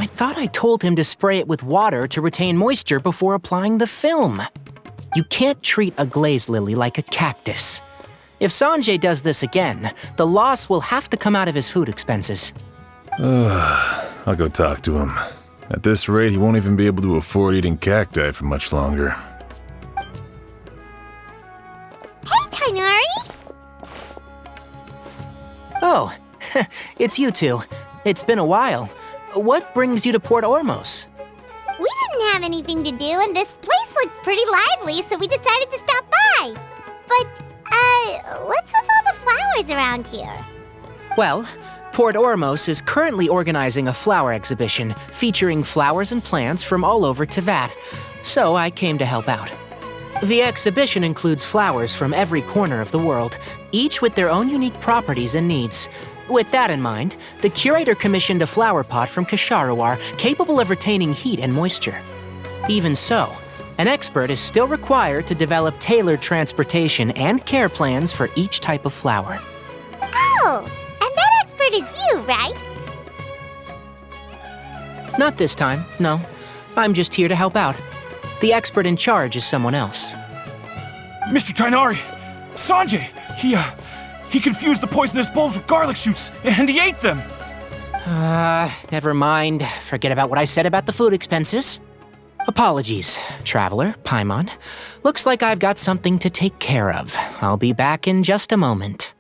I thought I told him to spray it with water to retain moisture before applying the film. You can't treat a glaze lily like a cactus. If Sanjay does this again, the loss will have to come out of his food expenses. I'll go talk to him. At this rate, he won't even be able to afford eating cacti for much longer. Hey, Tighnari! Oh, it's you two. It's been a while. What brings you to Port Ormos? We didn't have anything to do, and this place looked pretty lively, so we decided to stop by. But, what's with all the flowers around here? Well, Port Ormos is currently organizing a flower exhibition featuring flowers and plants from all over Teyvat, so I came to help out. The exhibition includes flowers from every corner of the world, each with their own unique properties and needs. With that in mind, the curator commissioned a flower pot from Kasharawar capable of retaining heat and moisture. Even so, an expert is still required to develop tailored transportation and care plans for each type of flower. Oh, and that expert is you, right? Not this time, no. I'm just here to help out. The expert in charge is someone else. Mr. Tighnari! Sanjay! He confused the poisonous bulbs with garlic shoots, and he ate them! Never mind. Forget about what I said about the food expenses. Apologies, Traveler, Paimon. Looks like I've got something to take care of. I'll be back in just a moment.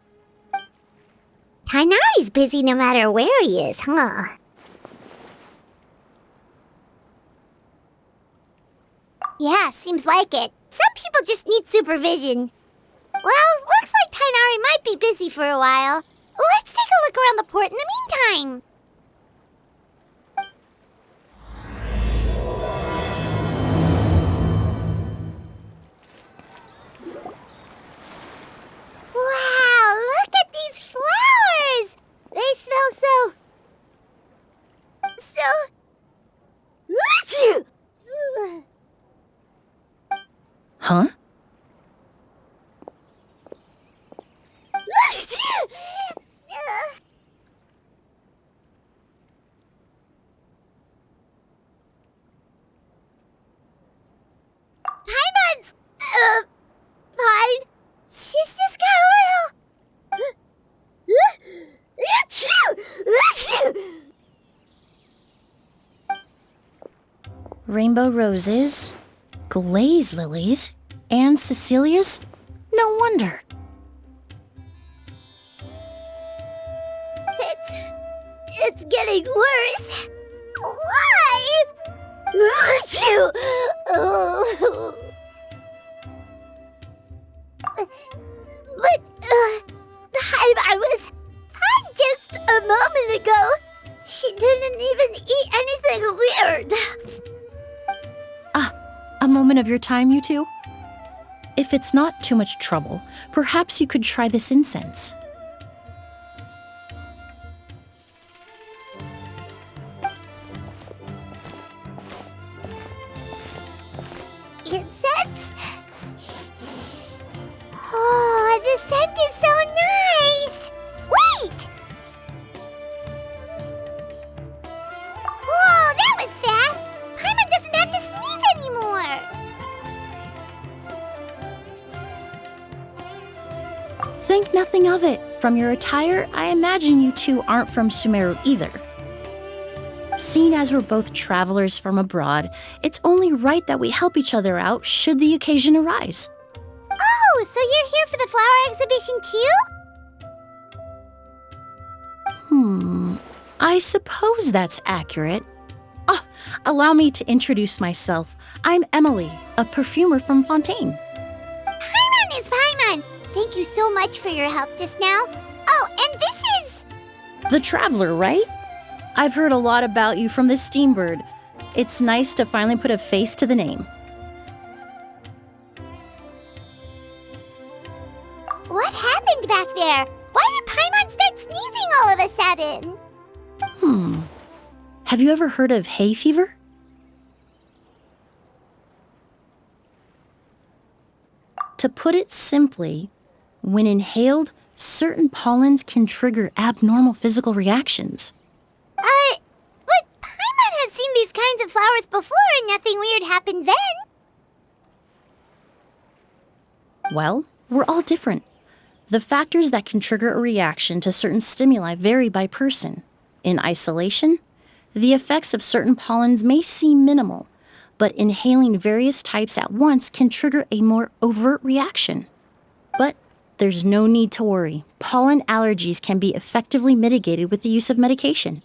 Tighnari's busy no matter where he is, huh? Yeah, seems like it. Some people just need supervision. Well, looks like Tighnari might be busy for a while. Let's take a look around the port in the meantime. Wow, look at these flowers! They smell so... Huh? Paimon's... fine. She's just got a little... Rainbow roses, glaze lilies, and Cecilia's? No wonder. It's getting worse. Why? But, I was fine just a moment ago. She didn't even eat anything weird. A moment of your time, you two? If it's not too much trouble, perhaps you could try this incense. Incense? Oh, the scent is so nice! Wait! Whoa, that was fast! Paimon doesn't have to sneeze anymore! Think nothing of it. From your attire, I imagine you two aren't from Sumeru either. Seeing as we're both travelers from abroad, it's only right that we help each other out should the occasion arise. Oh, so you're here for the flower exhibition too? I suppose that's accurate. Allow me to introduce myself. I'm Emily, a perfumer from Fontaine. Paimon is Paimon! Thank you so much for your help just now. Oh, and this is... The Traveler, right? I've heard a lot about you from the Steambird. It's nice to finally put a face to the name. What happened back there? Why did Paimon start sneezing all of a sudden? Have you ever heard of hay fever? To put it simply, when inhaled, certain pollens can trigger abnormal physical reactions. But Paimon kinds of flowers before and nothing weird happened then. Well, we're all different. The factors that can trigger a reaction to certain stimuli vary by person. In isolation, the effects of certain pollens may seem minimal, but inhaling various types at once can trigger a more overt reaction. But there's no need to worry. Pollen allergies can be effectively mitigated with the use of medication.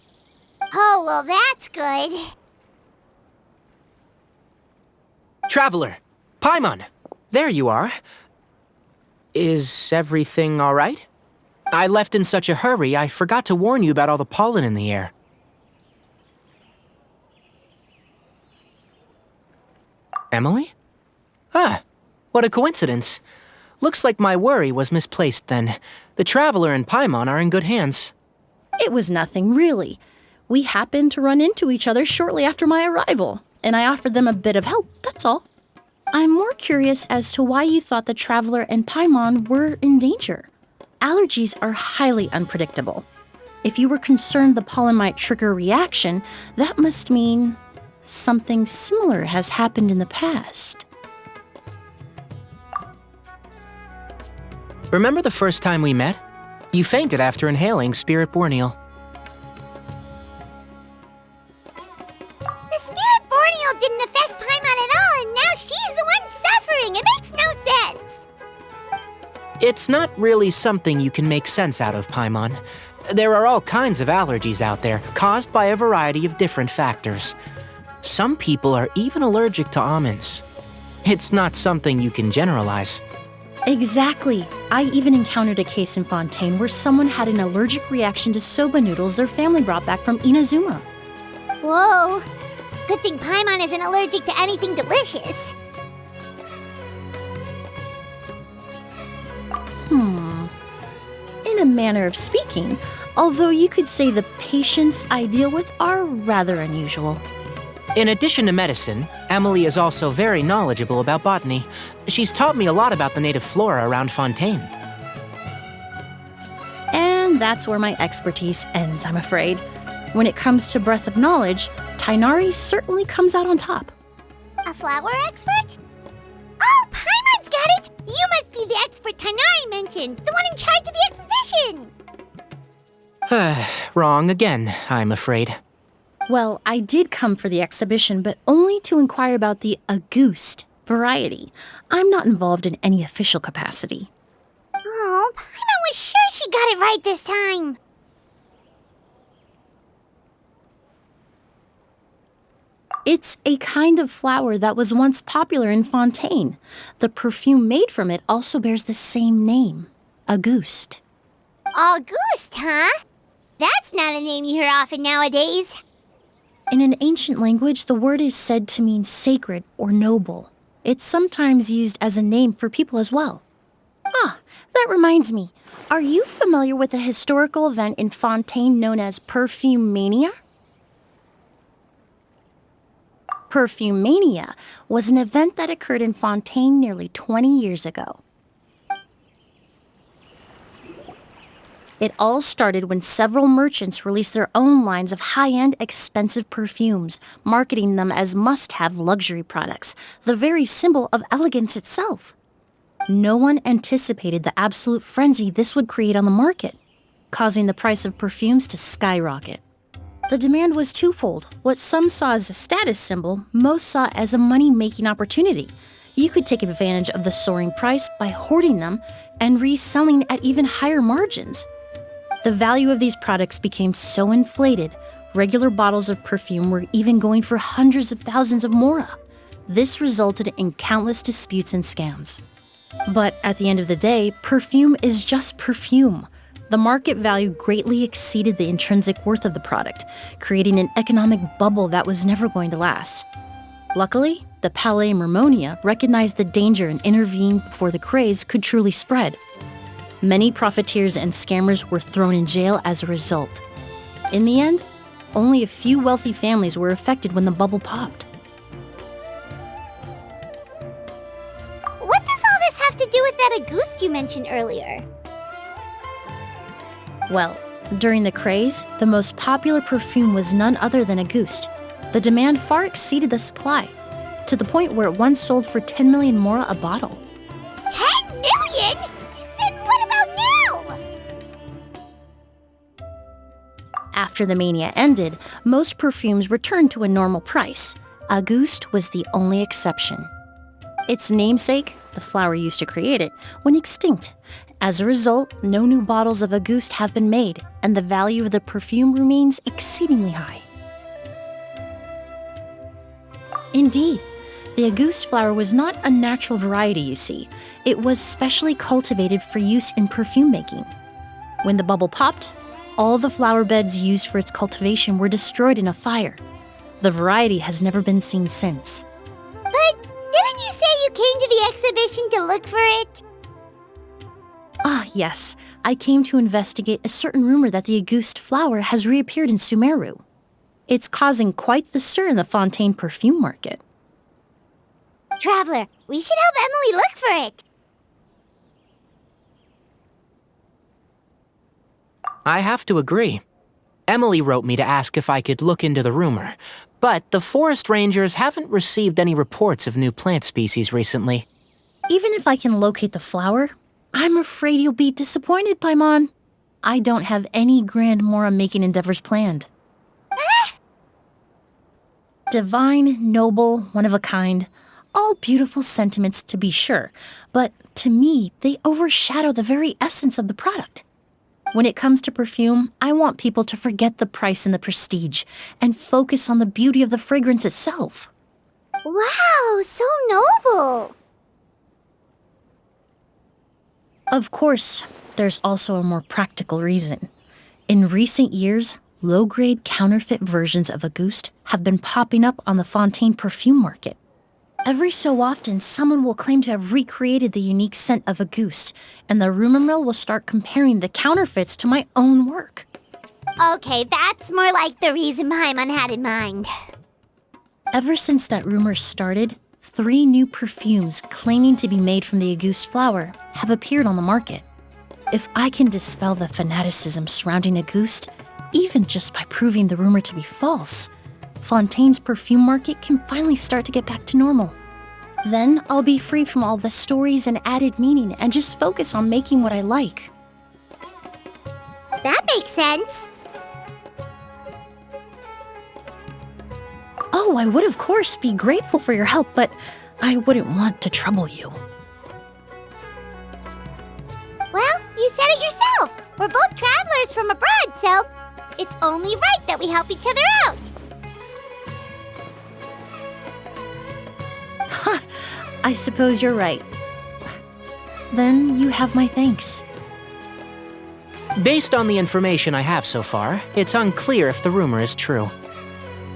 Oh, well, that's good. Traveler, Paimon, there you are. Is everything all right? I left in such a hurry, I forgot to warn you about all the pollen in the air. Emily? Ah, what a coincidence. Looks like my worry was misplaced then. The Traveler and Paimon are in good hands. It was nothing, really. We happened to run into each other shortly after my arrival, and I offered them a bit of help, that's all. I'm more curious as to why you thought the Traveler and Paimon were in danger. Allergies are highly unpredictable. If you were concerned the pollen might trigger a reaction, that must mean something similar has happened in the past. Remember the first time we met? You fainted after inhaling Spirit Borneal. The Spirit Borneal didn't affect Paimon at all, and now she's the one suffering. It makes no sense. It's not really something you can make sense out of, Paimon. There are all kinds of allergies out there, caused by a variety of different factors. Some people are even allergic to almonds. It's not something you can generalize. Exactly. I even encountered a case in Fontaine where someone had an allergic reaction to soba noodles their family brought back from Inazuma. Whoa. Good thing Paimon isn't allergic to anything delicious. In a manner of speaking, although you could say the patients I deal with are rather unusual. In addition to medicine, Emily is also very knowledgeable about botany. She's taught me a lot about the native flora around Fontaine. And that's where my expertise ends, I'm afraid. When it comes to breadth of knowledge, Tainari certainly comes out on top. A flower expert? Oh, Paimon's got it! You must be the expert Tainari mentioned, the one in charge of the exhibition! Wrong again, I'm afraid. Well, I did come for the exhibition, but only to inquire about the Auguste variety. I'm not involved in any official capacity. Oh, Paimon was sure she got it right this time. It's a kind of flower that was once popular in Fontaine. The perfume made from it also bears the same name, Auguste. Auguste, huh? That's not a name you hear often nowadays. In an ancient language, the word is said to mean sacred or noble. It's sometimes used as a name for people as well. Ah, that reminds me. Are you familiar with a historical event in Fontaine known as Perfume Mania? Perfume Mania was an event that occurred in Fontaine nearly 20 years ago. It all started when several merchants released their own lines of high-end, expensive perfumes, marketing them as must-have luxury products, the very symbol of elegance itself. No one anticipated the absolute frenzy this would create on the market, causing the price of perfumes to skyrocket. The demand was twofold. What some saw as a status symbol, most saw as a money-making opportunity. You could take advantage of the soaring price by hoarding them and reselling at even higher margins. The value of these products became so inflated, regular bottles of perfume were even going for hundreds of thousands of mora. This resulted in countless disputes and scams. But at the end of the day, perfume is just perfume. The market value greatly exceeded the intrinsic worth of the product, creating an economic bubble that was never going to last. Luckily, the Palais Mermonia recognized the danger and intervened before the craze could truly spread. Many profiteers and scammers were thrown in jail as a result. In the end, only a few wealthy families were affected when the bubble popped. What does all this have to do with that Auguste you mentioned earlier? Well, during the craze, the most popular perfume was none other than Auguste. The demand far exceeded the supply, to the point where it once sold for 10 million mora a bottle. 10 million? Then what about now? After the mania ended, most perfumes returned to a normal price. Auguste was the only exception. Its namesake, the flower used to create it, went extinct. As a result, no new bottles of Auguste have been made, and the value of the perfume remains exceedingly high. Indeed, the Auguste flower was not a natural variety, you see. It was specially cultivated for use in perfume making. When the bubble popped, all the flower beds used for its cultivation were destroyed in a fire. The variety has never been seen since. But didn't you say you came to the exhibition to look for it? Ah, yes. I came to investigate a certain rumor that the Auguste flower has reappeared in Sumeru. It's causing quite the stir in the Fontaine perfume market. Traveler, we should help Emily look for it. I have to agree. Emily wrote me to ask if I could look into the rumor, but the forest rangers haven't received any reports of new plant species recently. Even if I can locate the flower, I'm afraid you'll be disappointed, Paimon. I don't have any grand Mora-making endeavors planned. Divine, noble, one of a kind, all beautiful sentiments to be sure, but to me, they overshadow the very essence of the product. When it comes to perfume, I want people to forget the price and the prestige and focus on the beauty of the fragrance itself. Wow, so noble. Of course, there's also a more practical reason. In recent years, low-grade counterfeit versions of Auguste have been popping up on the Fontaine perfume market. Every so often, someone will claim to have recreated the unique scent of Auguste, and the rumor mill will start comparing the counterfeits to my own work. Okay, that's more like the reason Paimon had in mind. Ever since that rumor started, 3 new perfumes claiming to be made from the Auguste flower have appeared on the market. If I can dispel the fanaticism surrounding Auguste, even just by proving the rumor to be false, Fontaine's perfume market can finally start to get back to normal. Then I'll be free from all the stories and added meaning and just focus on making what I like. That makes sense. Oh, I would of course be grateful for your help, but I wouldn't want to trouble you. Well, you said it yourself. We're both travelers from abroad, so it's only right that we help each other out. Ha! I suppose you're right. Then you have my thanks. Based on the information I have so far, it's unclear if the rumor is true.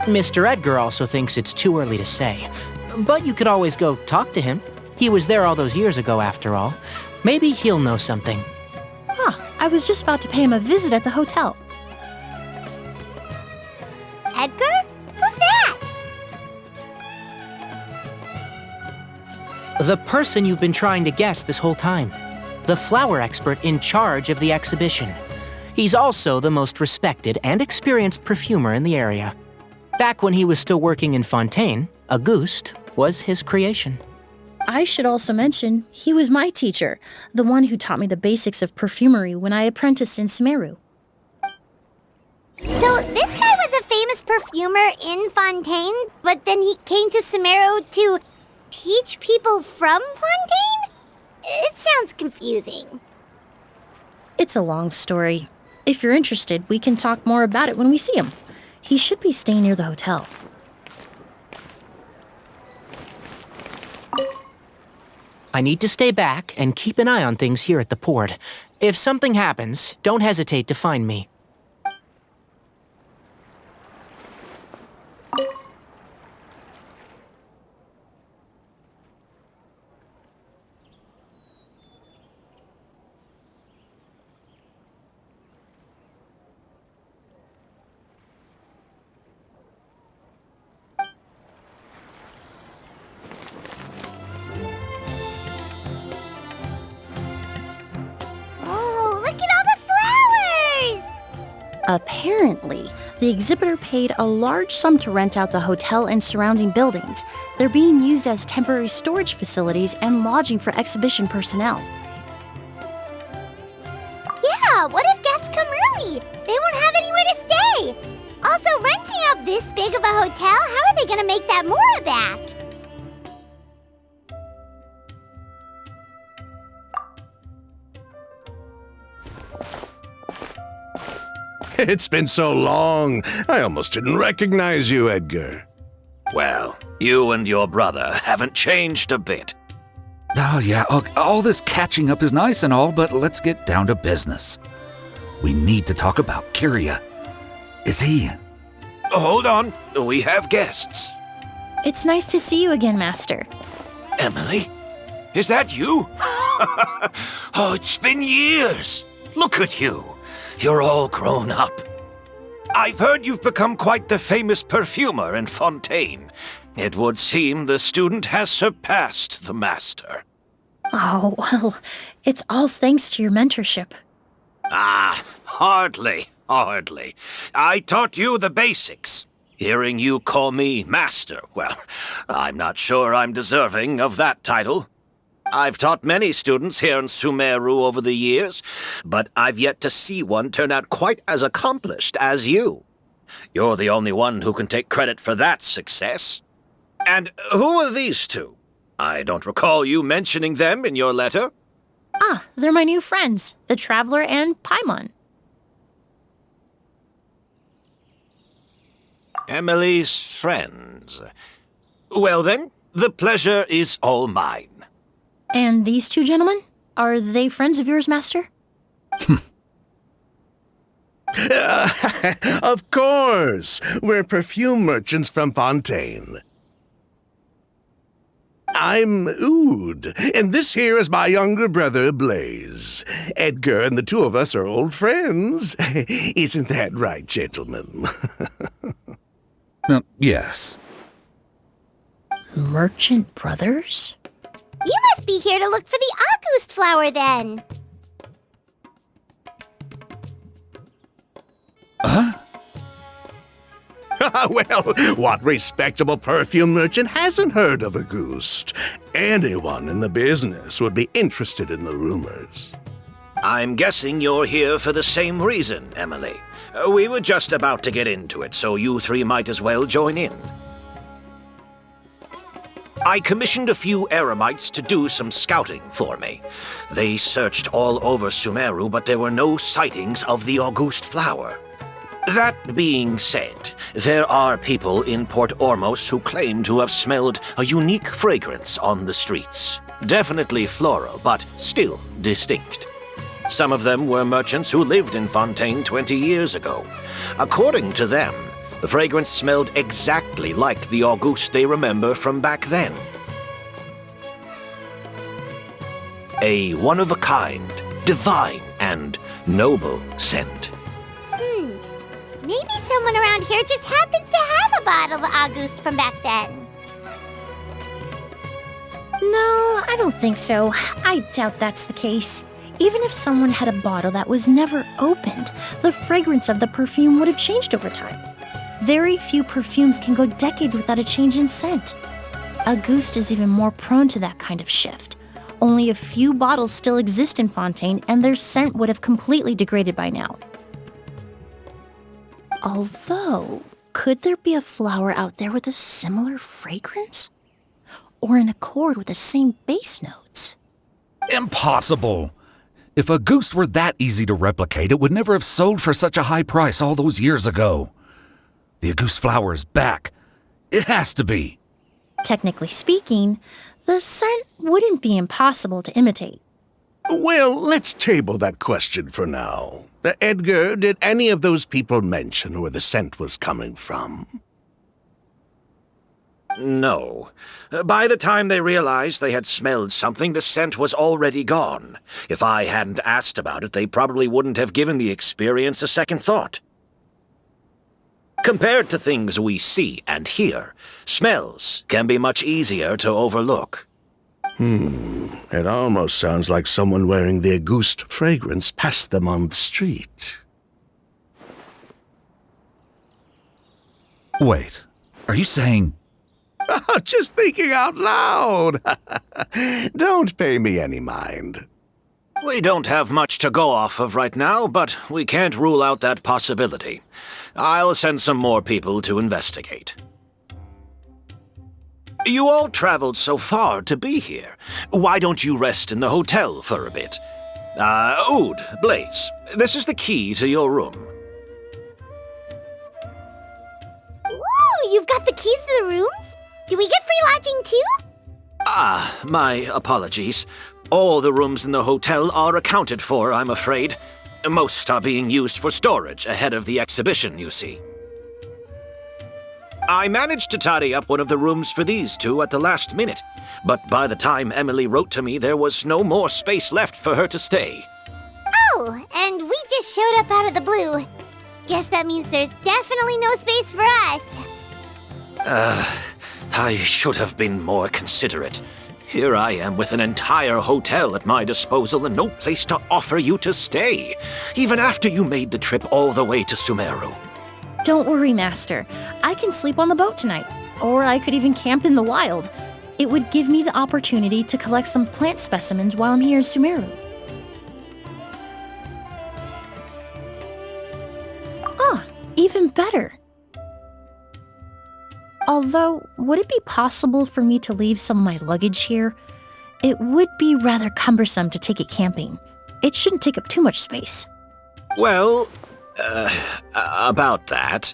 Mr. Edgar also thinks it's too early to say, but you could always go talk to him. He was there all those years ago, after all. Maybe he'll know something. Huh, I was just about to pay him a visit at the hotel. Edgar? Who's that? The person you've been trying to guess this whole time. The flower expert in charge of the exhibition. He's also the most respected and experienced perfumer in the area. Back when he was still working in Fontaine, Auguste was his creation. I should also mention, he was my teacher, the one who taught me the basics of perfumery when I apprenticed in Sumeru. So this guy was a famous perfumer in Fontaine, but then he came to Sumeru to teach people from Fontaine? It sounds confusing. It's a long story. If you're interested, we can talk more about it when we see him. He should be staying near the hotel. I need to stay back and keep an eye on things here at the port. If something happens, don't hesitate to find me. Oh, look at all the flowers! Apparently, The exhibitor paid a large sum to rent out the hotel and surrounding buildings. They're being used as temporary storage facilities and lodging for exhibition personnel. Yeah, what if guests come early? They won't have anywhere to stay. Also, renting out this big of a hotel, how are they gonna make that mora back? It's been so long, I almost didn't recognize you, Edgar. Well, you and your brother haven't changed a bit. Oh, yeah, all this catching up is nice and all, but let's get down to business. We need to talk about Kyria. Is he... Hold on, we have guests. It's nice to see you again, Master. Emily? Is that you? Oh, it's been years. Look at you. You're all grown up. I've heard you've become quite the famous perfumer in Fontaine. It would seem the student has surpassed the master. Oh, well, it's all thanks to your mentorship. Ah, hardly. I taught you the basics. Hearing you call me master, well, I'm not sure I'm deserving of that title. I've taught many students here in Sumeru over the years, but I've yet to see one turn out quite as accomplished as you. You're the only one who can take credit for that success. And who are these two? I don't recall you mentioning them in your letter. Ah, they're my new friends, the Traveler and Paimon. Emily's friends. Well then, the pleasure is all mine. And these two gentlemen? Are they friends of yours, Master? Of course! We're perfume merchants from Fontaine. I'm Oud, and this here is my younger brother, Blaze. Edgar and the two of us are old friends. Isn't that right, gentlemen? Yes. Merchant brothers? You must be here to look for the August flower, then. Huh? Well, what respectable perfume merchant hasn't heard of Auguste? Anyone in the business would be interested in the rumors. I'm guessing you're here for the same reason, Emily. We were just about to get into it, so you three might as well join in. I commissioned a few eremites to do some scouting for me. They searched all over Sumeru, but there were no sightings of the August flower. That being said, there are people in Port Ormos who claim to have smelled a unique fragrance on the streets. Definitely floral, but still distinct. Some of them were merchants who lived in Fontaine 20 years ago. According to them, the fragrance smelled exactly like the August they remember from back then. A one-of-a-kind, divine, and noble scent. Maybe someone around here just happens to have a bottle of August from back then. No, I don't think so. I doubt that's the case. Even if someone had a bottle that was never opened, the fragrance of the perfume would have changed over time. Very few perfumes can go decades without a change in scent. Auguste is even more prone to that kind of shift. Only a few bottles still exist in Fontaine, and their scent would have completely degraded by now. Although, could there be a flower out there with a similar fragrance? Or in accord with the same base notes? Impossible! If Auguste were that easy to replicate, it would never have sold for such a high price all those years ago. The Auguste flower is back. It has to be. Technically speaking, the scent wouldn't be impossible to imitate. Well, let's table that question for now. Edgar, did any of those people mention where the scent was coming from? No. By the time they realized they had smelled something, the scent was already gone. If I hadn't asked about it, they probably wouldn't have given the experience a second thought. Compared to things we see and hear, smells can be much easier to overlook. It almost sounds like someone wearing the Auguste fragrance passed them on the street. Wait, are you saying... Just thinking out loud. Don't pay me any mind. We don't have much to go off of right now, but we can't rule out that possibility. I'll send some more people to investigate. You all traveled so far to be here. Why don't you rest in the hotel for a bit? Oud, Blaze, this is the key to your room. Ooh, you've got the keys to the rooms? Do we get free lodging too? My apologies. All the rooms in the hotel are accounted for, I'm afraid. Most are being used for storage ahead of the exhibition, you see. I managed to tidy up one of the rooms for these two at the last minute, but by the time Emily wrote to me, there was no more space left for her to stay. Oh, and we just showed up out of the blue. Guess that means there's definitely no space for us. I should have been more considerate. Here I am with an entire hotel at my disposal and no place to offer you to stay, even after you made the trip all the way to Sumeru. Don't worry, Master. I can sleep on the boat tonight, or I could even camp in the wild. It would give me the opportunity to collect some plant specimens while I'm here in Sumeru. Ah, even better. Although, would it be possible for me to leave some of my luggage here? It would be rather cumbersome to take it camping. It shouldn't take up too much space. Well, about that.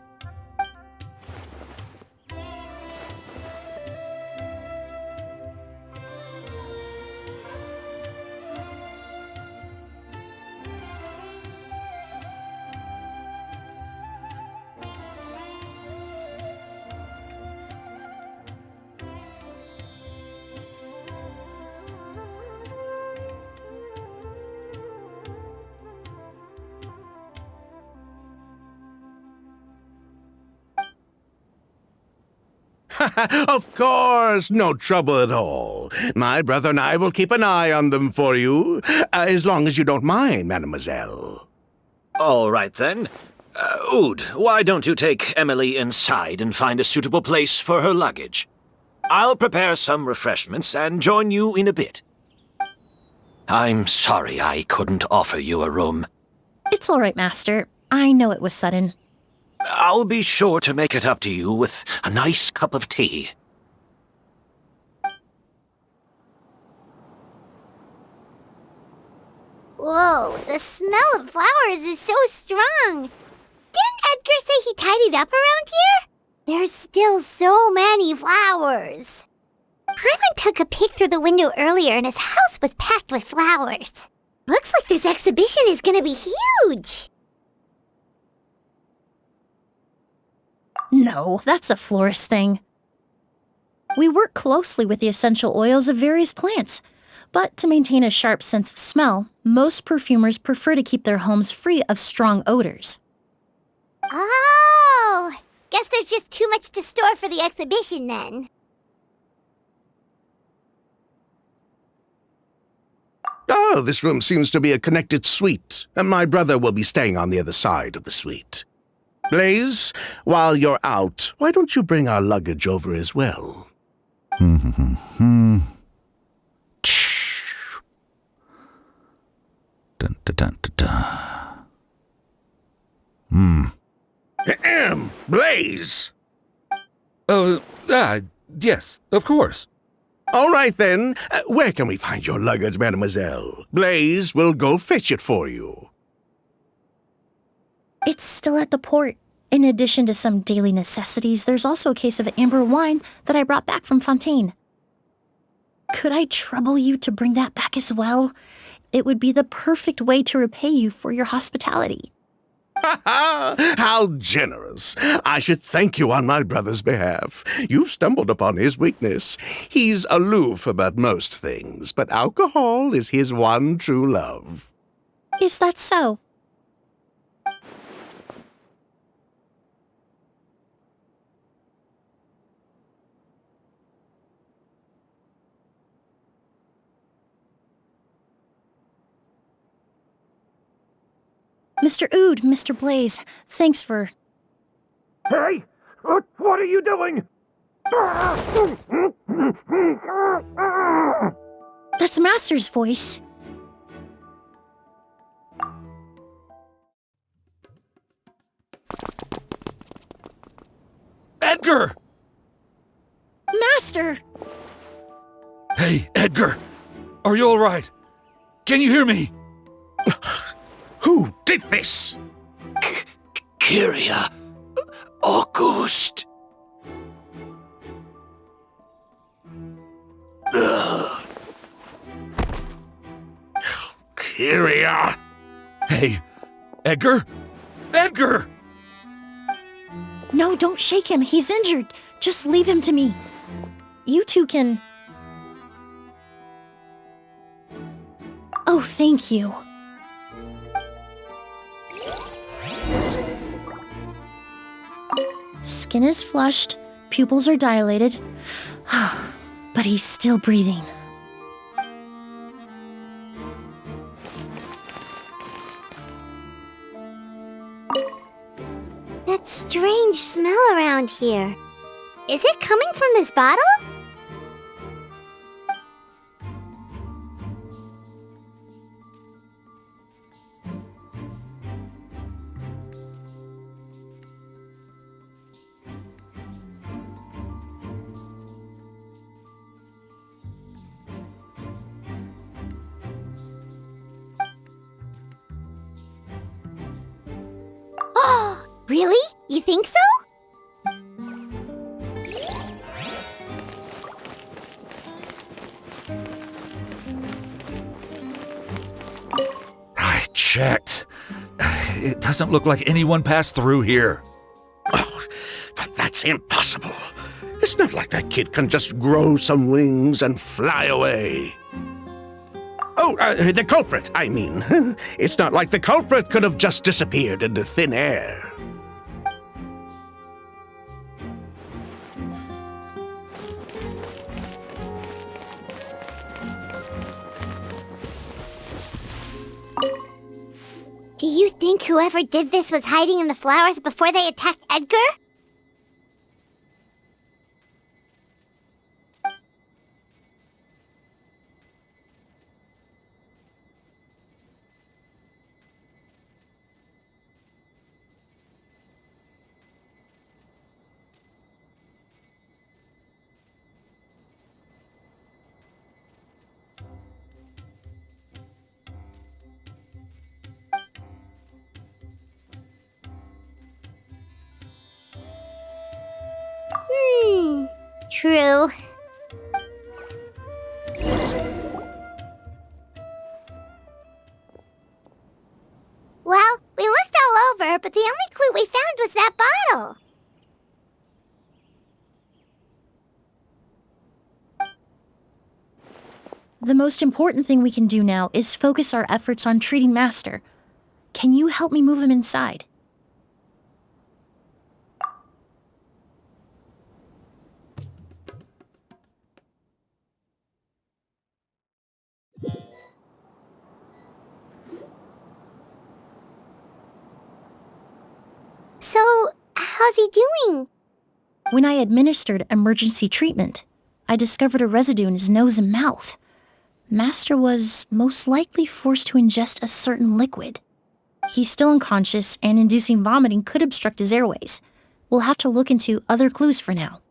Of course, no trouble at all. My brother and I will keep an eye on them for you, as long as you don't mind, mademoiselle. All right, then. Oud, why don't you take Emily inside and find a suitable place for her luggage? I'll prepare some refreshments and join you in a bit. I'm sorry I couldn't offer you a room. It's all right, Master. I know it was sudden. I'll be sure to make it up to you with a nice cup of tea. Whoa, the smell of flowers is so strong. Didn't Edgar say he tidied up around here? There's still so many flowers. Hyman took a peek through the window earlier and his house was packed with flowers. Looks like this exhibition is gonna be huge. No, that's a florist thing. We work closely with the essential oils of various plants, but to maintain a sharp sense of smell, most perfumers prefer to keep their homes free of strong odors. Oh, guess there's just too much to store for the exhibition then. Oh, this room seems to be a connected suite, and my brother will be staying on the other side of the suite. Blaze, while you're out, why don't you bring our luggage over as well? Dun, dun, dun, dun, dun. Blaze! Yes, of course. All right, then. Where can we find your luggage, mademoiselle? Blaze will go fetch it for you. It's still at the port. In addition to some daily necessities, there's also a case of Ambra wine that I brought back from Fontaine. Could I trouble you to bring that back as well? It would be the perfect way to repay you for your hospitality. Ha ha! How generous! I should thank you on my brother's behalf. You stumbled upon his weakness. He's aloof about most things, but alcohol is his one true love. Is that so? Mr. Oud, Mr. Blaze, thanks for... Hey! What are you doing? That's Master's voice. Edgar! Master! Hey, Edgar! Are you alright? Can you hear me? Who did this? Kyria. August. Kyria. Hey, Edgar? Edgar! No, don't shake him. He's injured. Just leave him to me. You two can... Oh, thank you. Skin is flushed, pupils are dilated, but he's still breathing. That strange smell around here. Is it coming from this bottle? Oh, really? You think so? I checked. It doesn't look like anyone passed through here. Oh, but that's impossible. It's not like that kid can just grow some wings and fly away. Oh, the culprit, I mean. It's not like the culprit could have just disappeared into thin air. Do you think whoever did this was hiding in the flowers before they attacked Edgar? True. Well, we looked all over, but the only clue we found was that bottle. The most important thing we can do now is focus our efforts on treating Master. Can you help me move him inside? So, how's he doing? When I administered emergency treatment, I discovered a residue in his nose and mouth. Master was most likely forced to ingest a certain liquid. He's still unconscious, and inducing vomiting could obstruct his airways. We'll have to look into other clues for now.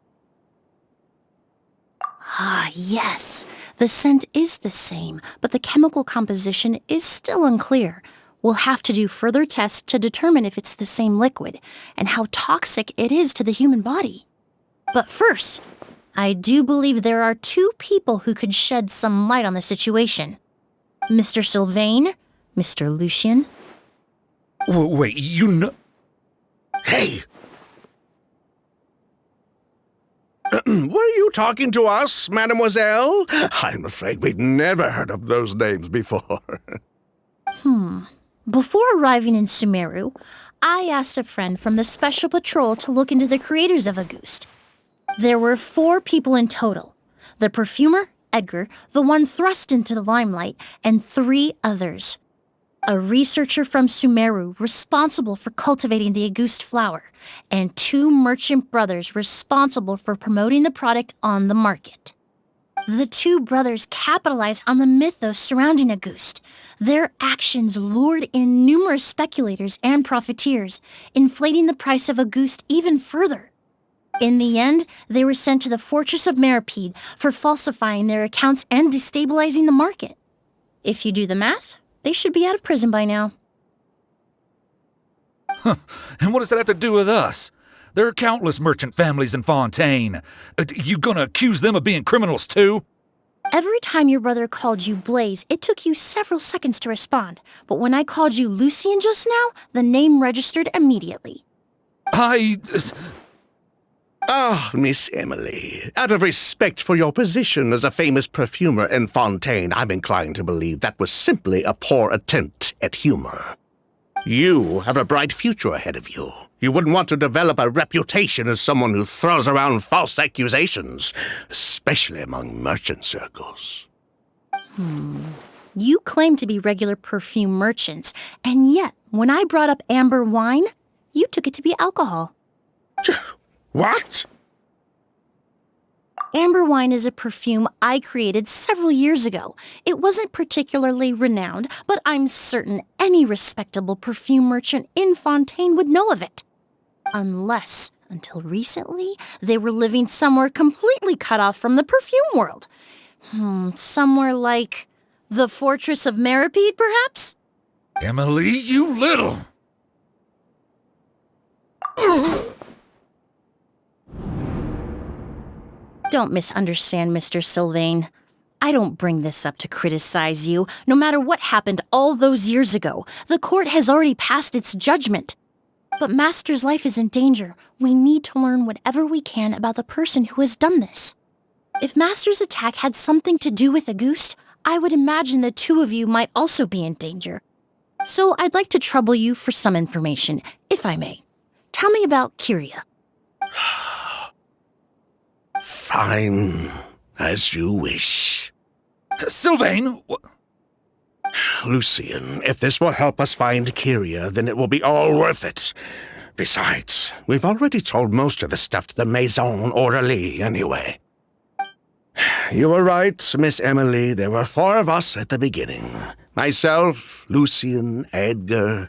Ah, yes. The scent is the same, but the chemical composition is still unclear. We'll have to do further tests to determine if it's the same liquid and how toxic it is to the human body. But first, I do believe there are two people who could shed some light on the situation. Mr. Sylvain, Mr. Lucien. Wait, you know... Hey! Were you talking to us, mademoiselle? I'm afraid we've never heard of those names before. Before arriving in Sumeru, I asked a friend from the Special Patrol to look into the creators of Auguste. There were 4 people in total. The perfumer, Edgar, the one thrust into the limelight, and 3 others. A researcher from Sumeru responsible for cultivating the Auguste flower, and 2 merchant brothers responsible for promoting the product on the market. The 2 brothers capitalized on the mythos surrounding Auguste. Their actions lured in numerous speculators and profiteers, inflating the price of Auguste even further. In the end, they were sent to the Fortress of Meripede for falsifying their accounts and destabilizing the market. If you do the math, they should be out of prison by now. And what does that have to do with us? There are countless merchant families in Fontaine. You gonna accuse them of being criminals too? Every time your brother called you Blaze, it took you several seconds to respond. But when I called you Lucien just now, the name registered immediately. Ah, Miss Emily, out of respect for your position as a famous perfumer in Fontaine, I'm inclined to believe that was simply a poor attempt at humor. You have a bright future ahead of you. You wouldn't want to develop a reputation as someone who throws around false accusations, especially among merchant circles. You claim to be regular perfume merchants, and yet, when I brought up amber wine, you took it to be alcohol. What? Amber wine is a perfume I created several years ago. It wasn't particularly renowned, but I'm certain any respectable perfume merchant in Fontaine would know of it. Unless, until recently, they were living somewhere completely cut off from the perfume world. Somewhere like the Fortress of Meripede, perhaps? Emily, you little... Don't misunderstand, Mr. Sylvain. I don't bring this up to criticize you. No matter what happened all those years ago, the court has already passed its judgment. But Master's life is in danger. We need to learn whatever we can about the person who has done this. If Master's attack had something to do with Auguste, I would imagine the 2 of you might also be in danger. So I'd like to trouble you for some information, if I may. Tell me about Kyria. Fine, as you wish. Sylvain! Lucien, if this will help us find Kyria, then it will be all worth it. Besides, we've already told most of the stuff to the Maison Orderly anyway. You were right, Miss Emily. There were 4 of us at the beginning. Myself, Lucien, Edgar,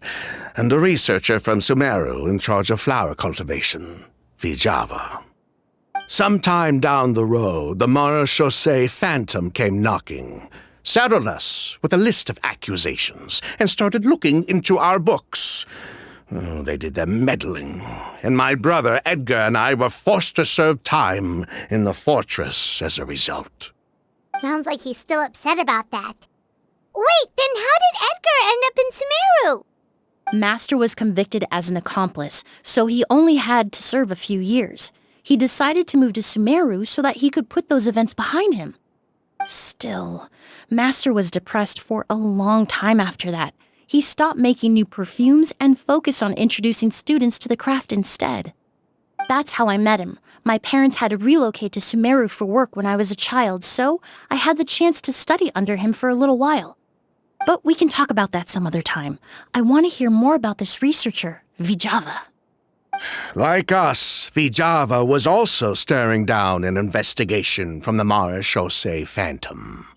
and the researcher from Sumeru in charge of flower cultivation, Vijava. Sometime down the road, the Marechaussee Phantom came knocking, saddled us with a list of accusations, and started looking into our books. They did their meddling, and my brother Edgar and I were forced to serve time in the fortress as a result. Sounds like he's still upset about that. Wait, then how did Edgar end up in Sumeru? Master was convicted as an accomplice, so he only had to serve a few years. He decided to move to Sumeru so that he could put those events behind him. Still, Master was depressed for a long time after that. He stopped making new perfumes and focused on introducing students to the craft instead. That's how I met him. My parents had to relocate to Sumeru for work when I was a child, so I had the chance to study under him for a little while. But we can talk about that some other time. I want to hear more about this researcher, Vijava. Like us, Vijava was also staring down an investigation from the Marechaussee Phantom.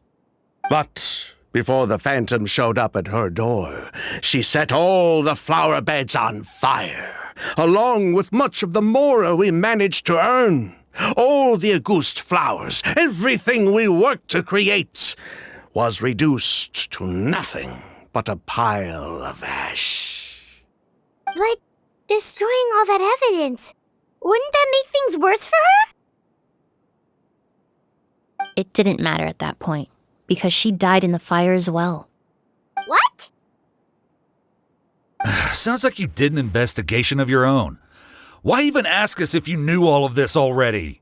But before the Phantom showed up at her door, she set all the flower beds on fire, along with much of the mora we managed to earn. All the Auguste flowers, everything we worked to create, was reduced to nothing but a pile of ash. But destroying all that evidence, wouldn't that make things worse for her? It didn't matter at that point, because she died in the fire as well. What? Sounds like you did an investigation of your own. Why even ask us if you knew all of this already?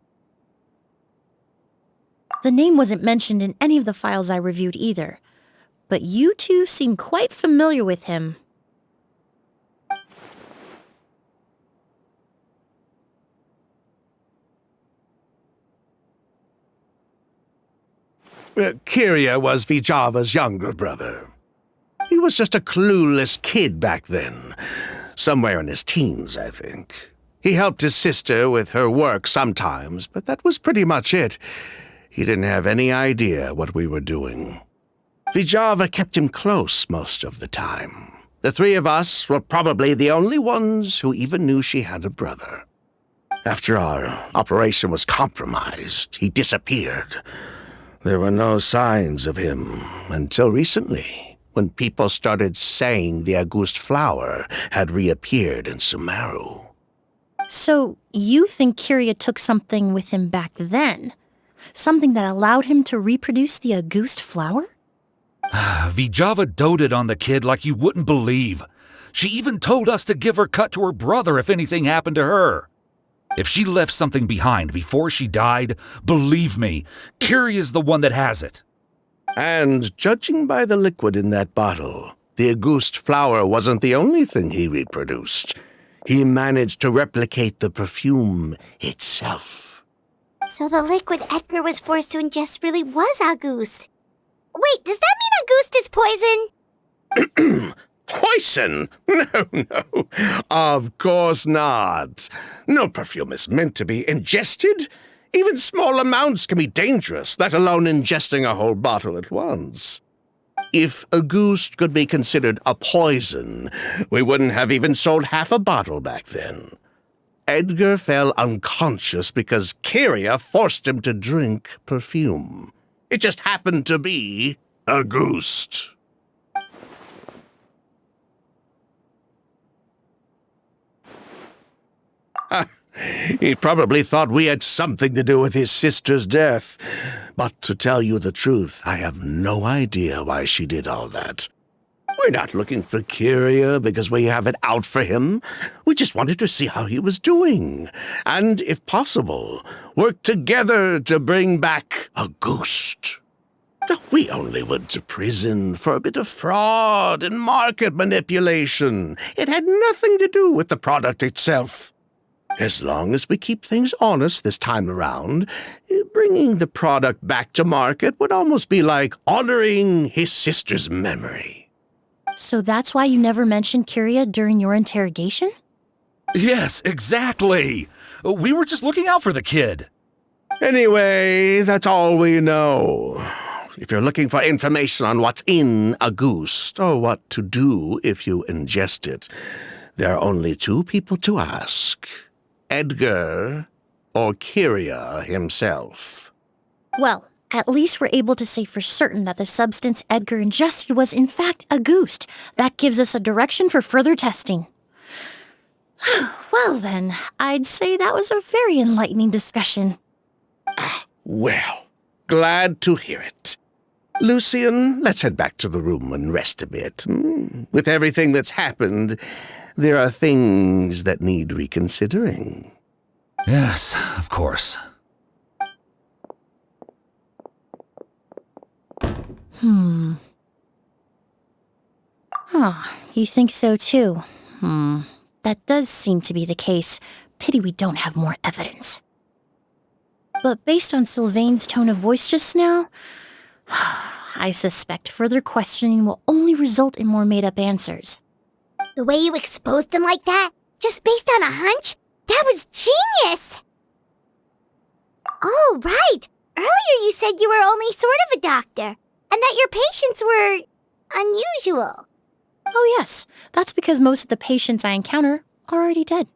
The name wasn't mentioned in any of the files I reviewed either, but you 2 seem quite familiar with him. Kyria was Vijava's younger brother. He was just a clueless kid back then. Somewhere in his teens, I think. He helped his sister with her work sometimes, but that was pretty much it. He didn't have any idea what we were doing. Vijava kept him close most of the time. The three of us were probably the only ones who even knew she had a brother. After our operation was compromised, he disappeared. There were no signs of him until recently, when people started saying the August flower had reappeared in Sumeru. So, you think Kyria took something with him back then? Something that allowed him to reproduce the August flower? Vijava doted on the kid like you wouldn't believe. She even told us to give her cut to her brother if anything happened to her. If she left something behind before she died, believe me, Kyria's the one that has it. And judging by the liquid in that bottle, the August flower wasn't the only thing he reproduced. He managed to replicate the perfume itself. So the liquid Edgar was forced to ingest really was August. Wait, does that mean August is poison? Poison? No. Of course not. No perfume is meant to be ingested. Even small amounts can be dangerous, let alone ingesting a whole bottle at once. If August could be considered a poison, we wouldn't have even sold half a bottle back then. Edgar fell unconscious because Kyria forced him to drink perfume. It just happened to be August. He probably thought we had something to do with his sister's death. But to tell you the truth, I have no idea why she did all that. We're not looking for Kyria because we have it out for him. We just wanted to see how he was doing. And, if possible, work together to bring back August. We only went to prison for a bit of fraud and market manipulation. It had nothing to do with the product itself. As long as we keep things honest this time around, bringing the product back to market would almost be like honoring his sister's memory. So that's why you never mentioned Kyria during your interrogation? Yes, exactly. We were just looking out for the kid. Anyway, that's all we know. If you're looking for information on what's in August, or what to do if you ingest it, there are only two people to ask. Edgar or Kyria himself. Well, at least we're able to say for certain that the substance Edgar ingested was in fact August. That gives us a direction for further testing. Well then, I'd say that was a very enlightening discussion. Well, glad to hear it. Lucian, let's head back to the room and rest a bit. With everything that's happened, there are things that need reconsidering. Yes, of course. You think so too? That does seem to be the case. Pity we don't have more evidence. But based on Sylvain's tone of voice just now, I suspect further questioning will only result in more made-up answers. The way you exposed them like that, just based on a hunch, that was genius! Oh, right! Earlier you said you were only sort of a doctor, and that your patients were unusual. Oh yes, that's because most of the patients I encounter are already dead.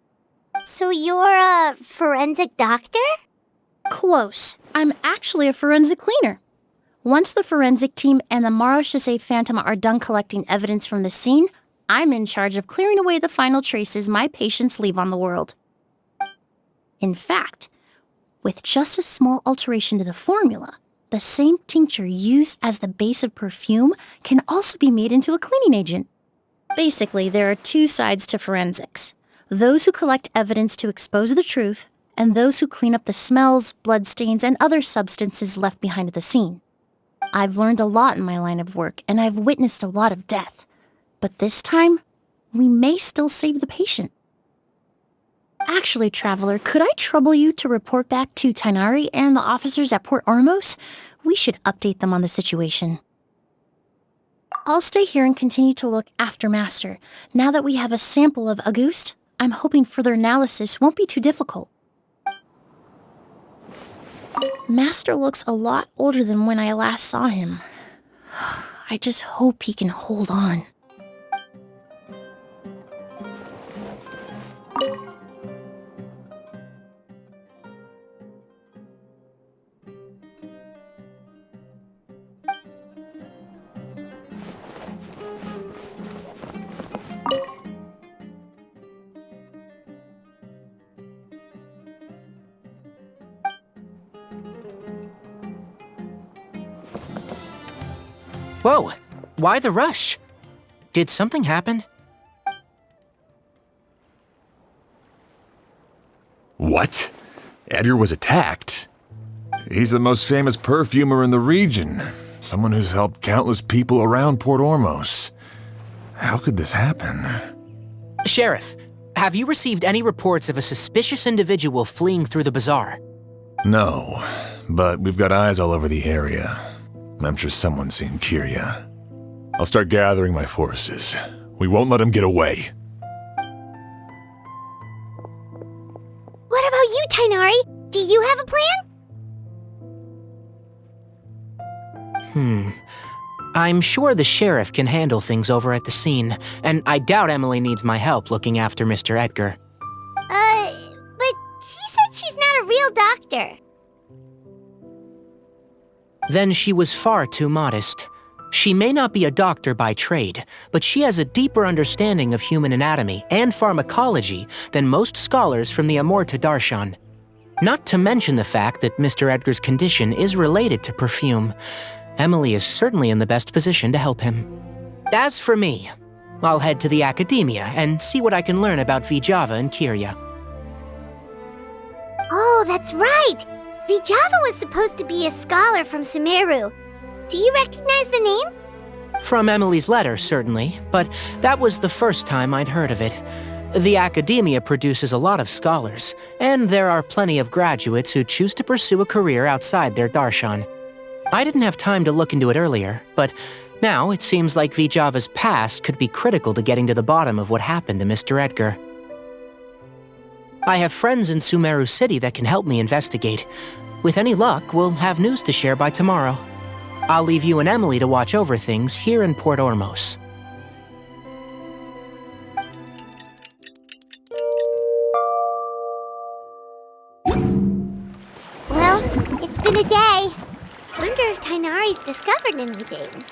So you're a forensic doctor? Close. I'm actually a forensic cleaner. Once the forensic team and the Marachese Phantom are done collecting evidence from the scene, I'm in charge of clearing away the final traces my patients leave on the world. In fact, with just a small alteration to the formula, the same tincture used as the base of perfume can also be made into a cleaning agent. Basically, there are two sides to forensics. Those who collect evidence to expose the truth, and those who clean up the smells, bloodstains, and other substances left behind at the scene. I've learned a lot in my line of work, and I've witnessed a lot of death. But this time, we may still save the patient. Actually, Traveler, could I trouble you to report back to Tainari and the officers at Port Ormos? We should update them on the situation. I'll stay here and continue to look after Master. Now that we have a sample of Auguste, I'm hoping further analysis won't be too difficult. Master looks a lot older than when I last saw him. I just hope he can hold on. Whoa, why the rush? Did something happen? What? Edgar was attacked? He's the most famous perfumer in the region. Someone who's helped countless people around Port Ormos. How could this happen? Sheriff, have you received any reports of a suspicious individual fleeing through the bazaar? No, but we've got eyes all over the area. I'm sure someone's seen Kyria. I'll start gathering my forces. We won't let him get away. What about you, Tainari? Do you have a plan? I'm sure the sheriff can handle things over at the scene, and I doubt Emily needs my help looking after Mr. Edgar. But she said she's not a real doctor. Then she was far too modest. She may not be a doctor by trade, but she has a deeper understanding of human anatomy and pharmacology than most scholars from the Amorta Darshan. Not to mention the fact that Mr. Edgar's condition is related to perfume. Emily is certainly in the best position to help him. As for me, I'll head to the academia and see what I can learn about Vijava and Kyria. Oh, that's right! Vijava was supposed to be a scholar from Sumeru. Do you recognize the name? From Emily's letter, certainly, but that was the first time I'd heard of it. The academia produces a lot of scholars, and there are plenty of graduates who choose to pursue a career outside their darshan. I didn't have time to look into it earlier, but now it seems like Vijava's past could be critical to getting to the bottom of what happened to Mr. Edgar. I have friends in Sumeru City that can help me investigate. With any luck, we'll have news to share by tomorrow. I'll leave you and Emily to watch over things here in Port Ormos. Well, it's been a day. Wonder if Tainari's discovered anything.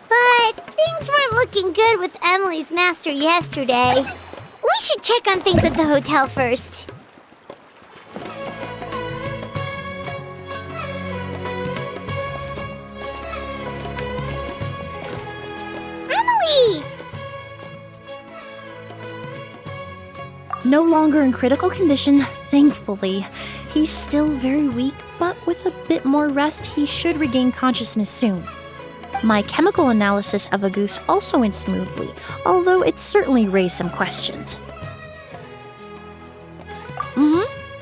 But things weren't looking good with Emily's master yesterday. We should check on things at the hotel first. Emily! No longer in critical condition, thankfully. He's still very weak, but with a bit more rest, he should regain consciousness soon. My chemical analysis of Auguste also went smoothly, although it certainly raised some questions.